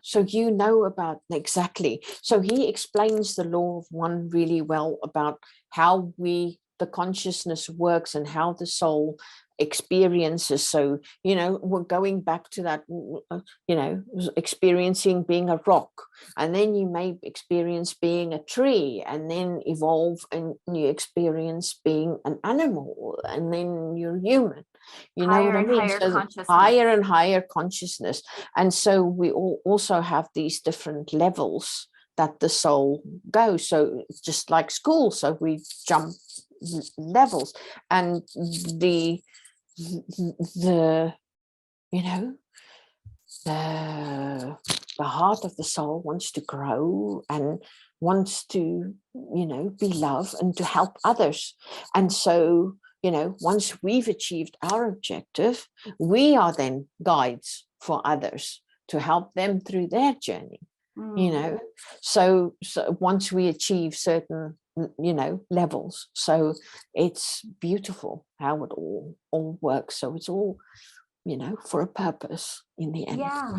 so you know about, exactly. So he explains the law of one really well, about how the consciousness works and how the soul experiences. So, you know, we're going back to that, you know, experiencing being a rock, and then you may experience being a tree, and then evolve and you experience being an animal, and then you're human. You know what I mean? Higher So consciousness. higher and higher consciousness. And so we also have these different levels that the soul goes. So it's just like school. So we jump levels, and the you know, the heart of the soul wants to grow and wants to, you know, be love and to help others. And so, you know, once we've achieved our objective, we are then guides for others to help them through their journey. You know, so once we achieve certain, you know, levels, so it's beautiful how it all works. So it's all, you know, for a purpose in the end. Yeah.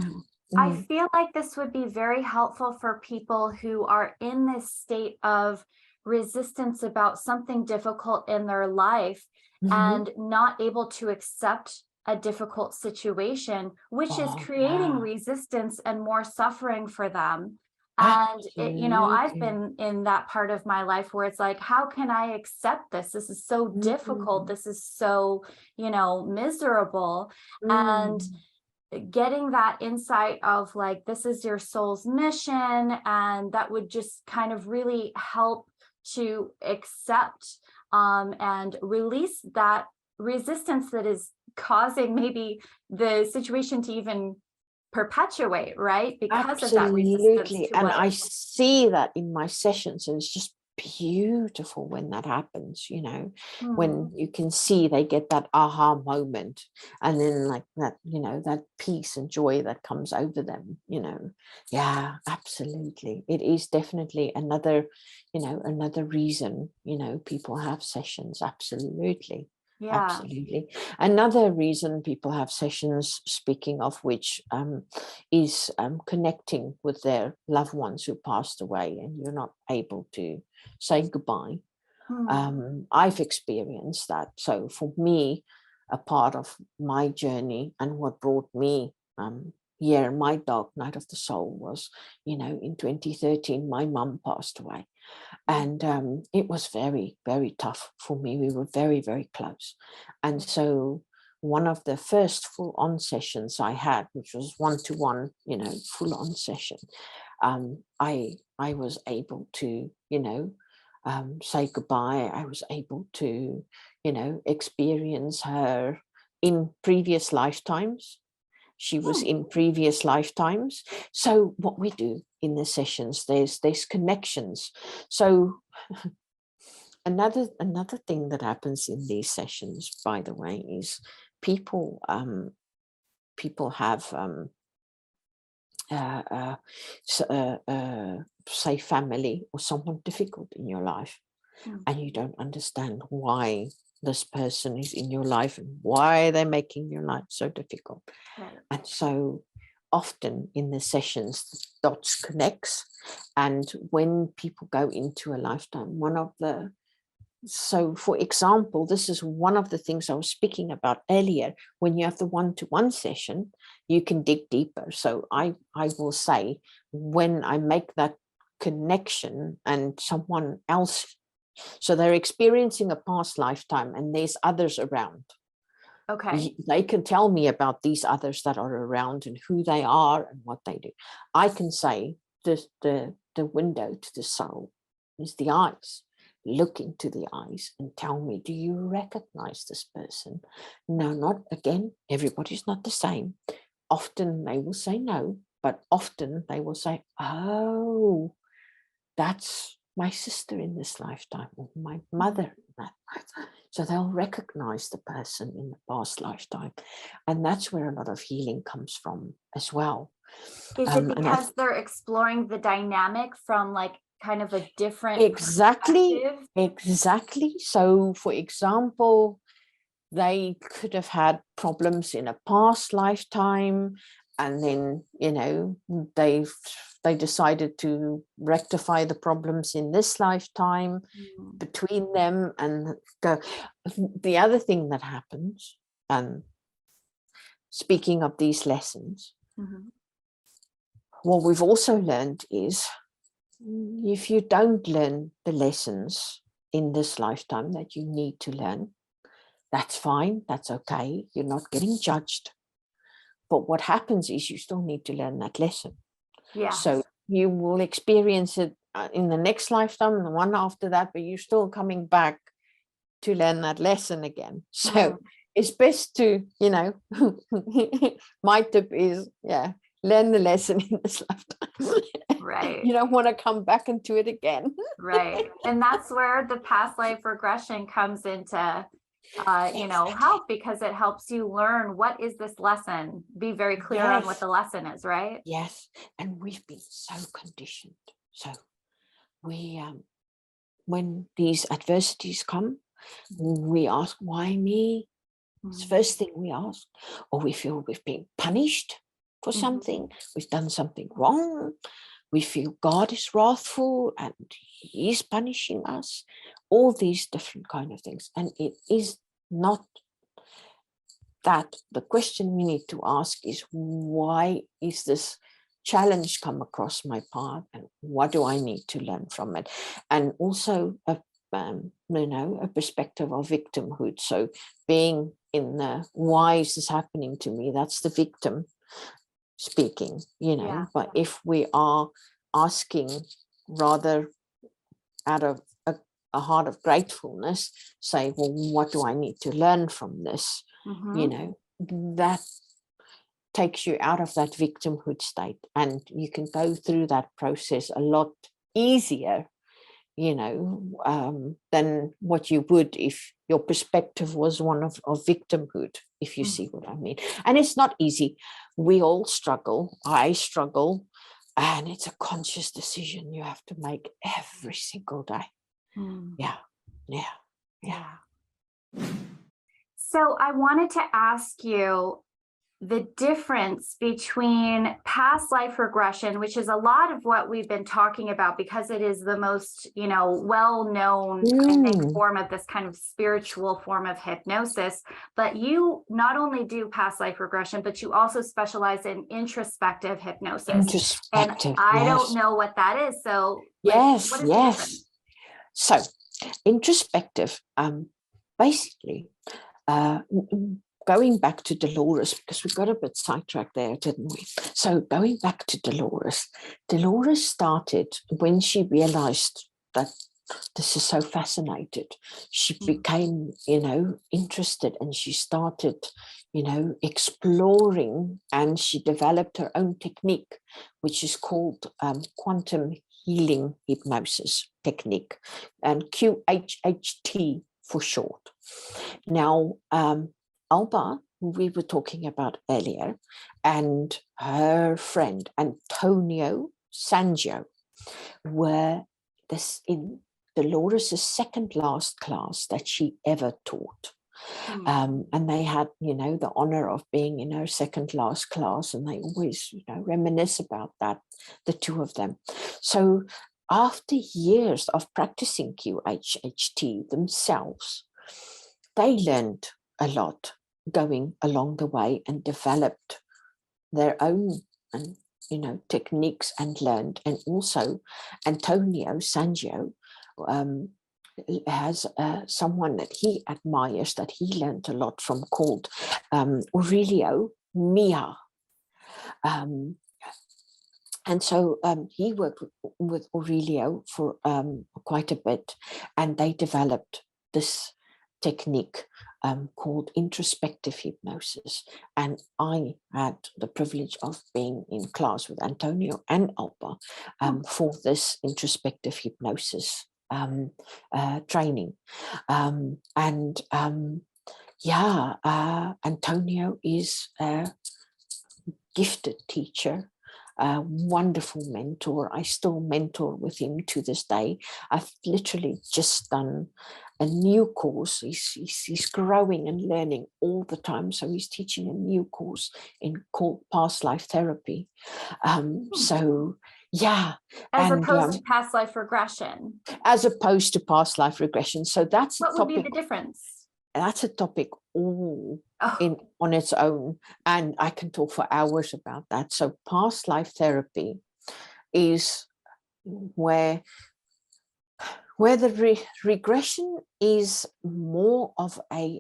I feel like this would be very helpful for people who are in this state of resistance about something difficult in their life and not able to accept a difficult situation, which is creating resistance and more suffering for them. And you know, I've been in that part of my life where it's like, how can I accept this? This is so difficult. This is so, you know, miserable. And getting that insight of like, this is your soul's mission, and that would just kind of really help to accept and release that resistance that is causing maybe the situation to even perpetuate, right? Because of that resistance. And I see that in my sessions, and it's just beautiful when that happens, you know, when you can see they get that aha moment, and then like that, you know, that peace and joy that comes over them, you know. Yeah, absolutely. It is definitely another, you know, another reason, you know, people have sessions. Absolutely. Absolutely. Another reason people have sessions, speaking of which, is connecting with their loved ones who passed away, and you're not able to say goodbye. I've experienced that. So for me, a part of my journey and what brought me here, my dark night of the soul was, you know, in 2013, my mum passed away. And it was very, very tough for me. We were very, very close. And so one of the first full-on sessions I had, which was one-to-one, you know, full-on session, I was able to, you know, say goodbye. I was able to, you know, experience her in previous lifetimes. She was in previous lifetimes. So what we do in the sessions, there's connections. So another thing that happens in these sessions, by the way, is people have say family or someone difficult in your life, and you don't understand why this person is in your life and why they're making your life so difficult. Right. And so often in the sessions, the dots connects. And when people go into a lifetime, so for example, this is one of the things I was speaking about earlier. When you have the one-to-one session, you can dig deeper. So I will say, when I make that connection and someone else, so they're experiencing a past lifetime and there's others around. Okay. They can tell me about these others that are around and who they are and what they do. I can say the window to the soul is the eyes. Look into the eyes and tell me, do you recognize this person? No, not again. Everybody's not the same. Often they will say no, but often they will say, oh, that's my sister in this lifetime, or my mother in that lifetime. So they'll recognize the person in the past lifetime. And that's where a lot of healing comes from as well. Is it because they're exploring the dynamic from like kind of a different exactly perspective? Exactly. So for example, they could have had problems in a past lifetime, and then they decided to rectify the problems in this lifetime between them and go. The other thing that happens, and speaking of these lessons, what we've also learned is, if you don't learn the lessons in this lifetime that you need to learn, that's fine, that's okay, you're not getting judged. But what happens is you still need to learn that lesson. Yeah. So you will experience it in the next lifetime and the one after that, but you're still coming back to learn that lesson again. So it's best to, my tip is, learn the lesson in this lifetime. Right. You don't want to come back into it again. Right. And that's where the past life regression comes into help, because it helps you learn, what is this lesson? Be very clear on what the lesson is, right? Yes. And we've been so conditioned. So we, when these adversities come, we ask, why me? It's the first thing we ask. Or we feel we've been punished for something. We've done something wrong. We feel God is wrathful and he's punishing us. All these different kind of things. And it is not that. The question we need to ask is, why is this challenge come across my path, and what do I need to learn from it? And also a perspective of victimhood. So being in the, why is this happening to me? That's the victim speaking, but if we are asking rather out of a heart of gratefulness, say, well, what do I need to learn from this? That takes you out of that victimhood state, and you can go through that process a lot easier, than what you would if your perspective was one of victimhood, if you see what I mean. And it's not easy. We all struggle. I struggle. And it's a conscious decision you have to make every single day. Yeah. So I wanted to ask you the difference between past life regression, which is a lot of what we've been talking about because it is the most, well-known, I think, form of this kind of spiritual form of hypnosis. But you not only do past life regression, but you also specialize in introspective hypnosis. And I don't know what that is. So what is the difference? So introspective, basically, going back to Dolores, because we got a bit sidetracked there, didn't we? So going back to Dolores started when she realized that this is so fascinated. She became, interested, and she started, exploring, and she developed her own technique, which is called quantum healing hypnosis technique, and QHHT for short. Now, Alba who we were talking about earlier, and her friend Antonio Sangio were this in Dolores' second last class that she ever taught. And they had, the honor of being in her second last class, and they always, reminisce about that, the two of them. So after years of practicing QHHT themselves, they learned a lot going along the way and developed their own, techniques and learned. And also Antonio Sangio has someone that he admires, that he learned a lot from, called Aurelio Mia. And so he worked with Aurelio for quite a bit, and they developed this technique called introspective hypnosis. And I had the privilege of being in class with Antonio and Alba for this introspective hypnosis training. Antonio is a gifted teacher, a wonderful mentor. I still mentor with him to this day. I've literally just done a new course. He's growing and learning all the time. So he's teaching a new course called Past Life Therapy. As opposed to past life regression. As opposed to past life regression. So that's what would be the difference? That's a topic all on its own, and I can talk for hours about that. So past life therapy is where the regression is more of a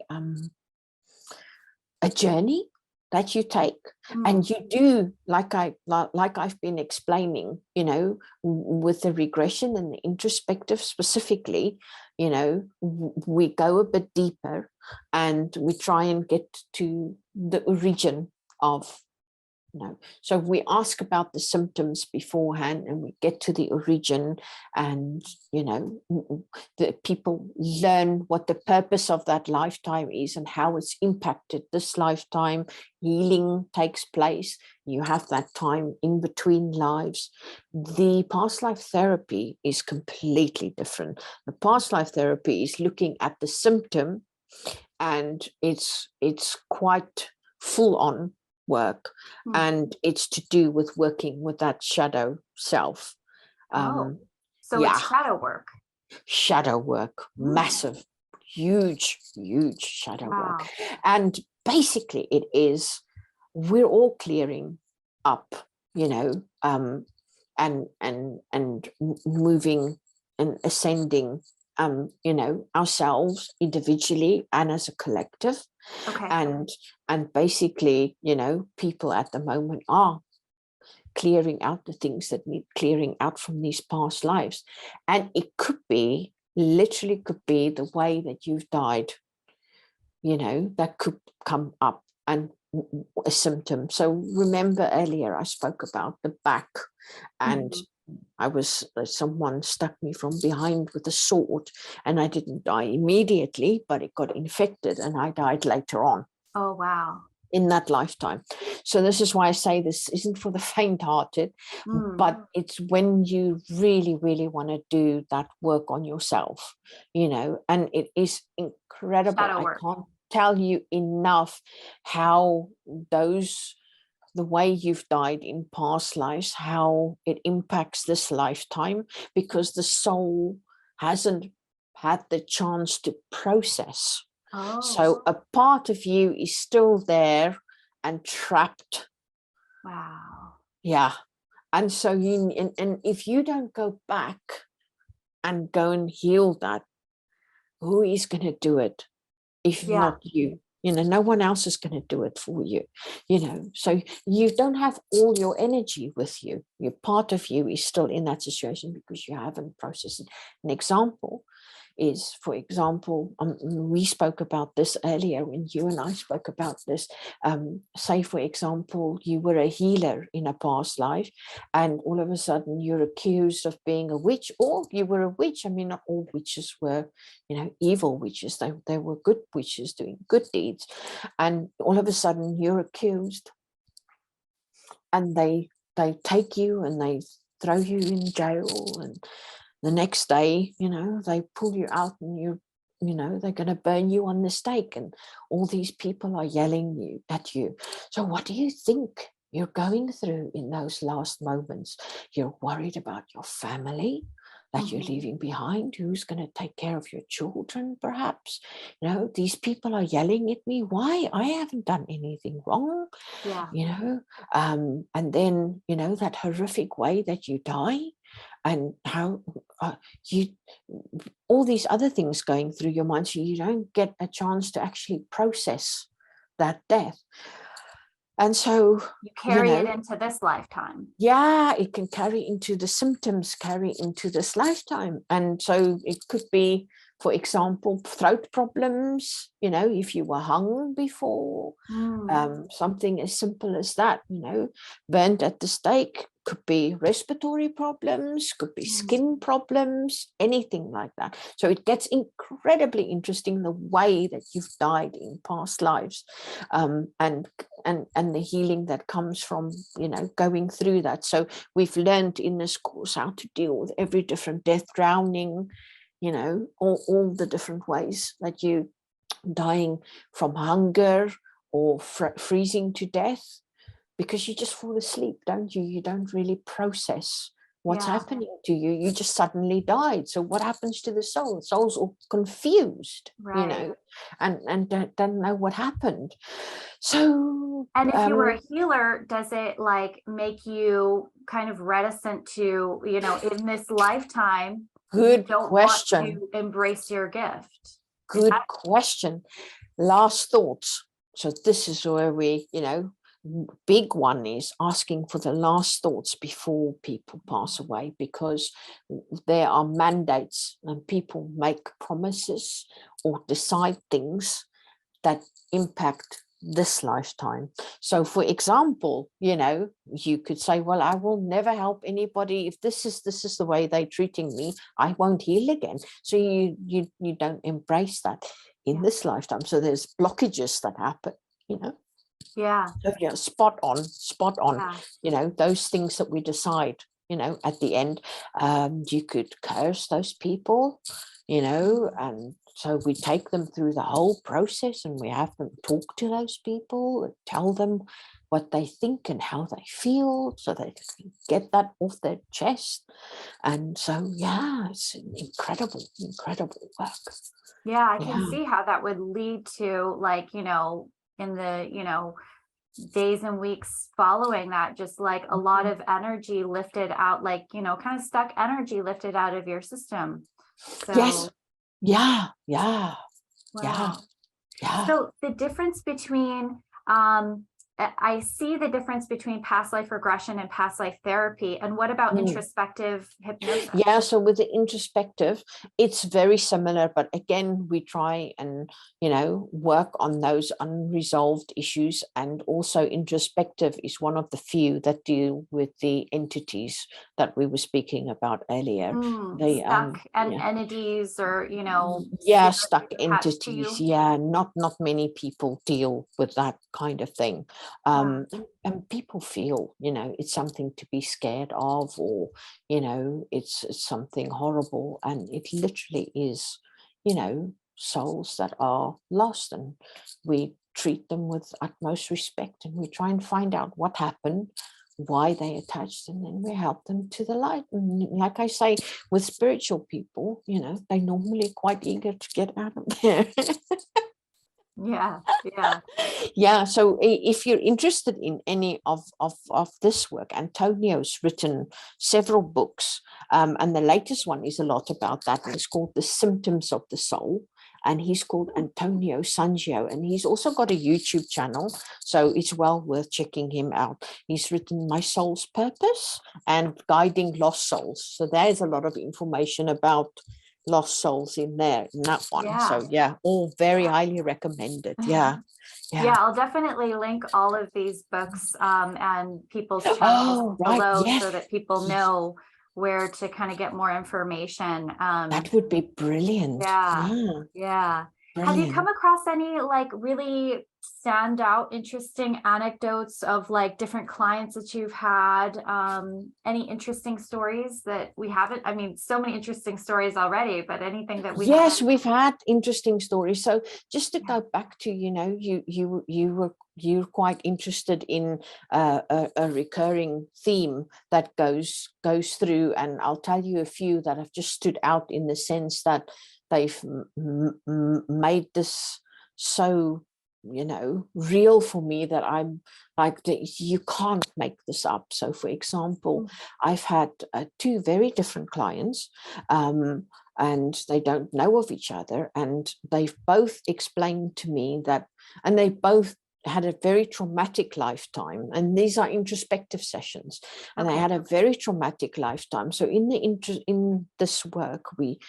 journey that you take, and you do, like I've been explaining, with the regression and the introspective specifically, we go a bit deeper and we try and get to the origin of, so we ask about the symptoms beforehand and we get to the origin, and the people learn what the purpose of that lifetime is and how it's impacted this lifetime. Healing takes place. You have that time in between lives. The past life therapy is completely different. The past life therapy is looking at the symptom, and it's quite full on work, and it's to do with working with that shadow self. It's shadow work, massive, huge shadow work. And basically it is, we're all clearing up, and moving and ascending, ourselves individually and as a collective. And basically, people at the moment are clearing out the things that need clearing out from these past lives. And it literally could be the way that you've died, that could come up, and a symptom. So remember earlier I spoke about the back, and someone stuck me from behind with a sword, and I didn't die immediately, but it got infected and I died later on. Oh, wow. In that lifetime. So this is why I say this isn't for the faint-hearted, but it's when you really, really want to do that work on yourself, and it is incredible. I can't tell you enough how the way you've died in past lives, how it impacts this lifetime, because the soul hasn't had the chance to process. So a part of you is still there and trapped. Wow. Yeah. And so and if you don't go back and go and heal that, who is going to do it if not you? No one else is going to do it for you, so you don't have all your energy with you. Your part of you is still in that situation because you haven't processed it. An example, is, for example, we spoke about this earlier when you and I spoke about this. Say, for example, you were a healer in a past life, and all of a sudden you're accused of being a witch, or you were a witch. I mean, not all witches were, evil witches. They were good witches doing good deeds. And all of a sudden you're accused, and they take you and they throw you in jail, and the next day, they pull you out, and they're going to burn you on the stake, and all these people are yelling at you. So what do you think you're going through in those last moments? You're worried about your family that you're leaving behind. Who's going to take care of your children, perhaps? These people are yelling at me. Why? I haven't done anything wrong. And then, that horrific way that you die, and how all these other things going through your mind, so you don't get a chance to actually process that death. And so you carry it into this lifetime. Yeah, it can carry into the symptoms, carry into this lifetime. And so it could be, for example, throat problems, if you were hung before, something as simple as that, burnt at the stake. Could be respiratory problems, could be skin problems, anything like that. So it gets incredibly interesting, the way that you've died in past lives, and the healing that comes from, going through that. So we've learned in this course how to deal with every different death, drowning, all the different ways that you dying from hunger or freezing to death. Because you just fall asleep, don't you? You don't really process what's happening to you. You just suddenly died. So what happens to the soul? The soul's all confused, and don't know what happened. So, and if you were a healer, does it make you kind of reticent to, in this lifetime, good you don't question. want to embrace your gift? Good question. Last thoughts. So this is where we, big one is asking for the last thoughts before people pass away, because there are mandates and people make promises or decide things that impact this lifetime. So, for example, you could say, well, I will never help anybody. If this is the way they're treating me, I won't heal again. So you don't embrace that in this lifetime. So there's blockages that happen, Yeah. So, spot on. Those things that we decide, at the end, you could curse those people, and so we take them through the whole process, and we have them talk to those people and tell them what they think and how they feel, so they can get that off their chest. And so, it's an incredible work. Yeah, I can see how that would lead to, in the, days and weeks following that, just a lot of energy lifted out, kind of stuck energy lifted out of your system. So, yes. Yeah. Wow. So the difference between, I see the difference between past life regression and past life therapy. And what about introspective hypnosis? Yeah, so with the introspective, it's very similar, but again, we try and, work on those unresolved issues. And also introspective is one of the few that deal with the entities that we were speaking about earlier. They stuck entities, or, stuck entities. Not many people deal with that kind of thing. And people feel, it's something to be scared of, or, it's something horrible. And it literally is, souls that are lost, and we treat them with utmost respect, and we try and find out what happened, why they attached, and then we help them to the light. And like I say, with spiritual people, they're normally quite eager to get out of there. So if you're interested in any of this work, Antonio's written several books, and the latest one is a lot about that, and it's called The Symptoms of the Soul, and he's called Antonio Sangio, and he's also got a YouTube channel, so it's well worth checking him out. He's written My Soul's Purpose and Guiding Lost Souls, so there's a lot of information about lost souls in there in that one. Yeah. So yeah, all very highly recommended. Yeah. Yeah, I'll definitely link all of these books and people's channels Right. below Yes. so that people know where to kind of get more information. That would be brilliant. Yeah. Have you come Brilliant. across any like really standout, interesting anecdotes of like different clients that you've had? Any interesting stories that we haven't? I mean, so many interesting stories already, but anything that we Yes, haven't? we've had interesting stories. So just to go back to, you're quite interested in a recurring theme that goes through, and I'll tell you a few that have just stood out in the sense that they've made this so real for me that I'm like, you can't make this up. So for example, I've had two very different clients, and they don't know of each other, and they've both explained to me that, and they both had a very traumatic lifetime, and these are introspective sessions, and they had a very traumatic lifetime. So in this work, we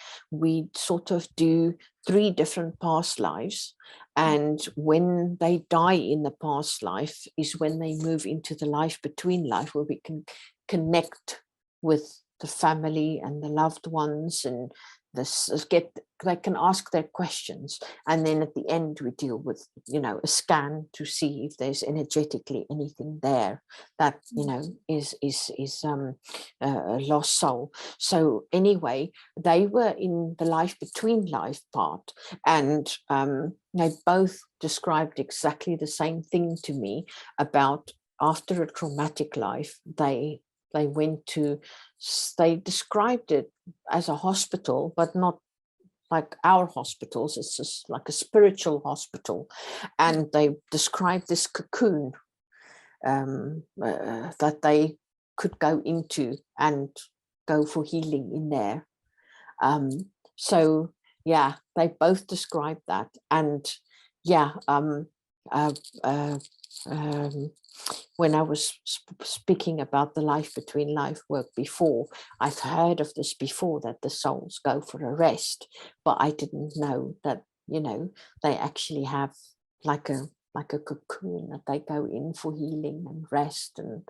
sort of do 3 different past lives, and when they die in the past life is when they move into the life between life, where we can connect with the family and the loved ones, and they can ask their questions, and then at the end we deal with a scan to see if there's energetically anything there that is a lost soul. So anyway, they were in the life between life part, and they both described exactly the same thing to me about after a traumatic life they described it as a hospital, but not like our hospitals. It's just like a spiritual hospital, and they described this cocoon that they could go into and go for healing in there. So yeah, they both described that, and yeah, when I was speaking about the life between life work before, I've heard of this before, that the souls go for a rest, but I didn't know that, they actually have like a cocoon that they go in for healing and rest, and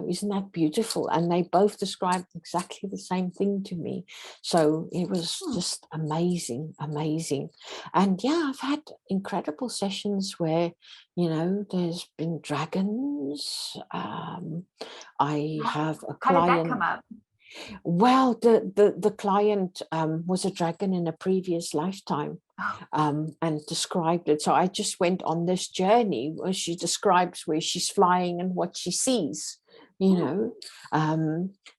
isn't that beautiful? And they both described exactly the same thing to me. So it was just amazing. And yeah, I've had incredible sessions where there's been dragons. I have a client. How did that come up? Well, the client was a dragon in a previous lifetime, and described it. So I just went on this journey where she describes where she's flying and what she sees,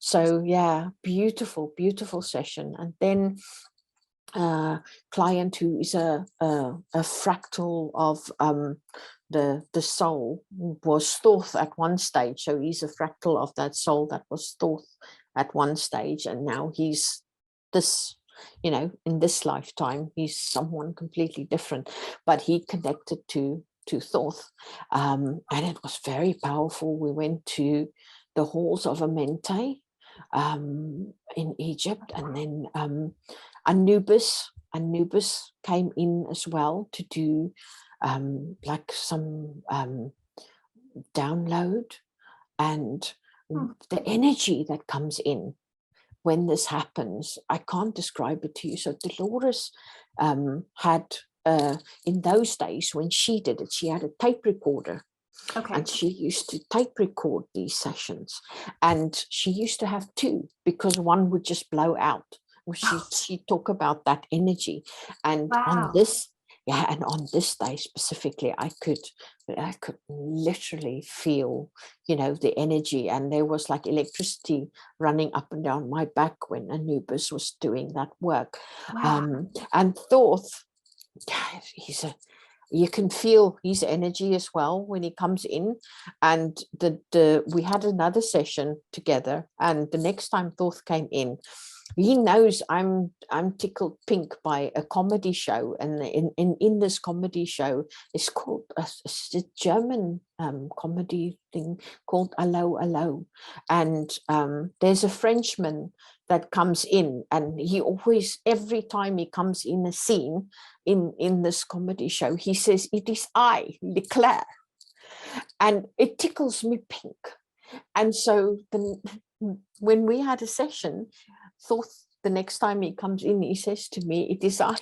so yeah, beautiful session. And then client who is a fractal of the soul was Thoth at one stage. So he's a fractal of that soul that was Thoth at one stage, and now he's this, in this lifetime he's someone completely different, but he connected to Thoth, and it was very powerful. We went to the halls of Amente in Egypt, and then Anubis came in as well to do like some download, and the energy that comes in when this happens, I can't describe it to you. So Dolores had in those days when she did it, she had a tape recorder. And she used to tape record these sessions, and she used to have 2 because one would just blow out. She talk about that energy, and on this day specifically, I could literally feel the energy, and there was like electricity running up and down my back when Anubis was doing that work. And Thoth, you can feel his energy as well when he comes in. And we had another session together, and the next time Thoth came in, he knows I'm tickled pink by a comedy show, and in this comedy show, it's called it's a German comedy thing called Allo Allo, and there's a Frenchman that comes in, and he always, every time he comes in a scene in this comedy show, he says, "It is I, Leclerc," and it tickles me pink. And so when we had a session, thought the next time he comes in, he says to me, "It is I."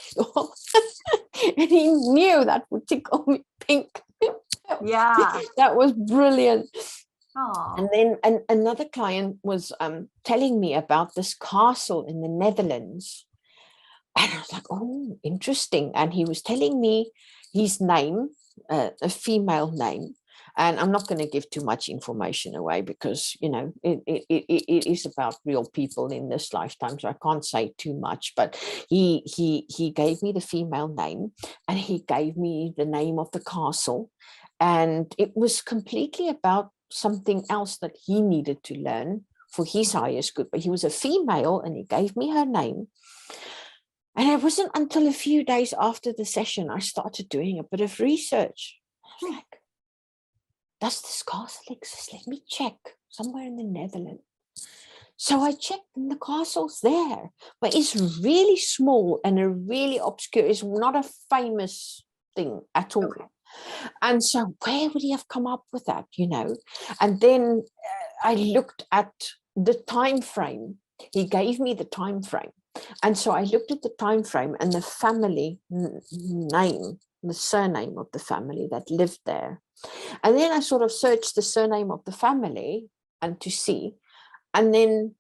And he knew that would tickle me pink. Yeah. That was brilliant. Aww. And then another client was telling me about this castle in the Netherlands. And I was like, oh, interesting. And he was telling me his name, a female name. And I'm not going to give too much information away because, you know, it is about real people in this lifetime. So I can't say too much. But he gave me the female name, and he gave me the name of the castle. And it was completely about something else that he needed to learn for his highest good. But he was a female, and he gave me her name. And it wasn't until a few days after the session I started doing a bit of research. I was like, does this castle exist? Let me check. Somewhere in the Netherlands. So I checked, and the castle's there, but it's really small and a really obscure. It's not a famous thing at all. Okay. And so where would he have come up with that, you know? And then I looked at the time frame. He gave me the time frame. And so I looked at the time frame and the family name, the surname of the family that lived there. And then I sort of searched the surname of the family and to see. And then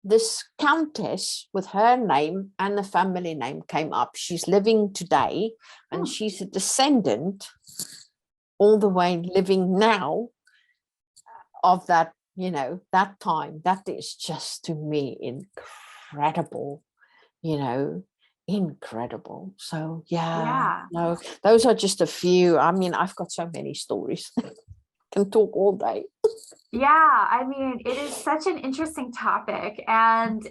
this countess with her name and the family name came up. She's living today, and she's a descendant all the way living now of that, you know, that time. That is just, to me, incredible, you know, incredible. So yeah, no, those are just a few. I mean, I've got so many stories. Can talk all day. Yeah, I mean, it is such an interesting topic, and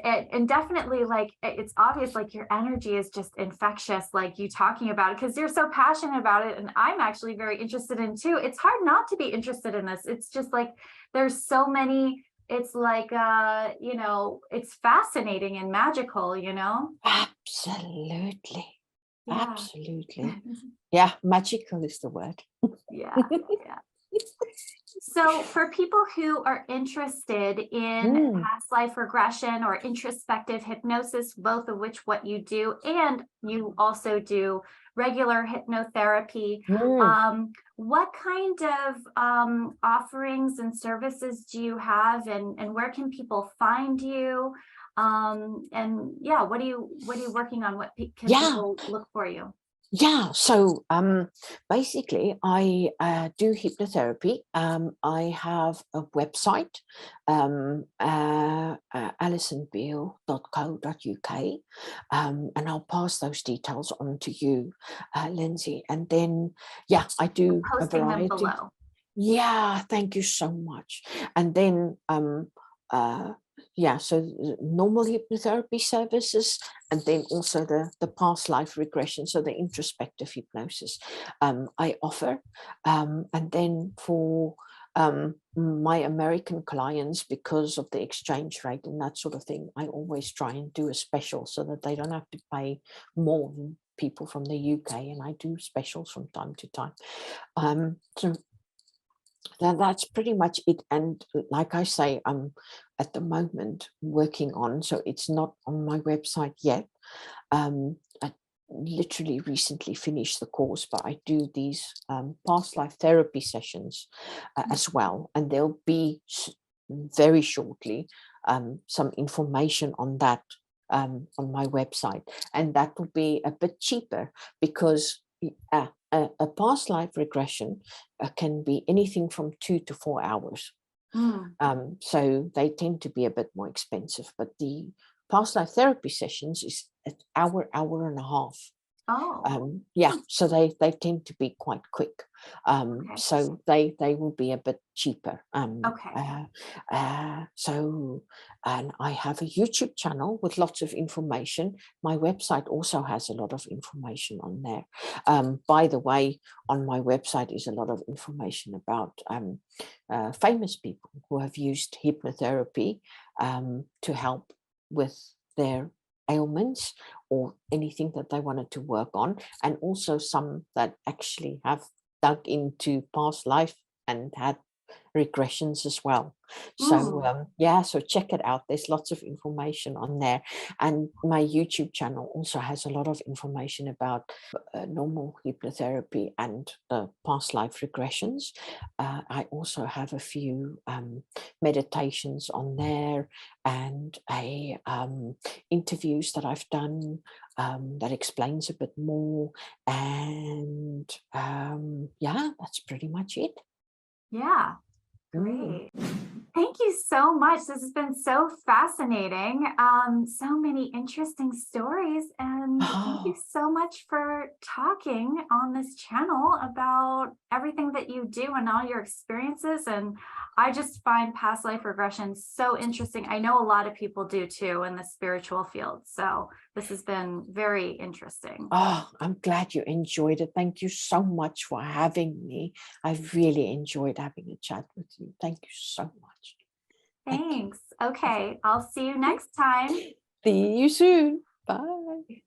definitely, like, it's obvious, like, your energy is just infectious, like you talking about it, because you're so passionate about it, and I'm actually very interested in too. It's hard not to be interested in this. It's just like there's so many. It's like you know, it's fascinating and magical, you know. Absolutely. Yeah. Absolutely. Yeah, magical is the word. Yeah. So for people who are interested in past life regression or introspective hypnosis, both of which what you do, and you also do regular hypnotherapy, what kind of offerings and services do you have, and where can people find you? And yeah, what are you working on? What can people look for you? Yeah, so basically I do hypnotherapy. I have a website, alisonbiel.co.uk, and I'll pass those details on to you, Lindsay. And then, yeah, I do a variety. Them below. Yeah, thank you so much. And then, yeah, so normal hypnotherapy services, and then also the past life regression, so the introspective hypnosis I offer. And then for my American clients, because of the exchange rate and that sort of thing, I always try and do a special so that they don't have to pay more than people from the UK, and I do specials from time to time. So that's pretty much it. And like I say, I'm at the moment working on, so it's not on my website yet. I literally recently finished the course, but I do these past life therapy sessions as well. And there'll be very shortly some information on that on my website. And that will be a bit cheaper because a past life regression can be anything from 2 to 4 hours. So they tend to be a bit more expensive, but the past life therapy sessions is an hour and a half. Oh, Yeah, so they tend to be quite quick. okay. So they will be a bit cheaper. Okay. So, and I have a YouTube channel with lots of information. My website also has a lot of information on there. By the way, on my website is a lot of information about famous people who have used hypnotherapy to help with their ailments or anything that they wanted to work on, and also some that actually have dug into past life and had regressions as well. So yeah, so check it out. There's lots of information on there, and my YouTube channel also has a lot of information about normal hypnotherapy and past life regressions. I also have a few meditations on there, and a interviews that I've done that explains a bit more, and yeah, that's pretty much it. Yeah. Great. Thank you so much. This has been so fascinating. So many interesting stories. And thank you so much for talking on this channel about everything that you do and all your experiences. And I just find past life regression so interesting. I know a lot of people do too in the spiritual field. So this has been very interesting. Oh, I'm glad you enjoyed it. Thank you so much for having me. I really enjoyed having a chat with you. Thank you so much. Thanks. Okay, I'll see you next time. See you soon. Bye.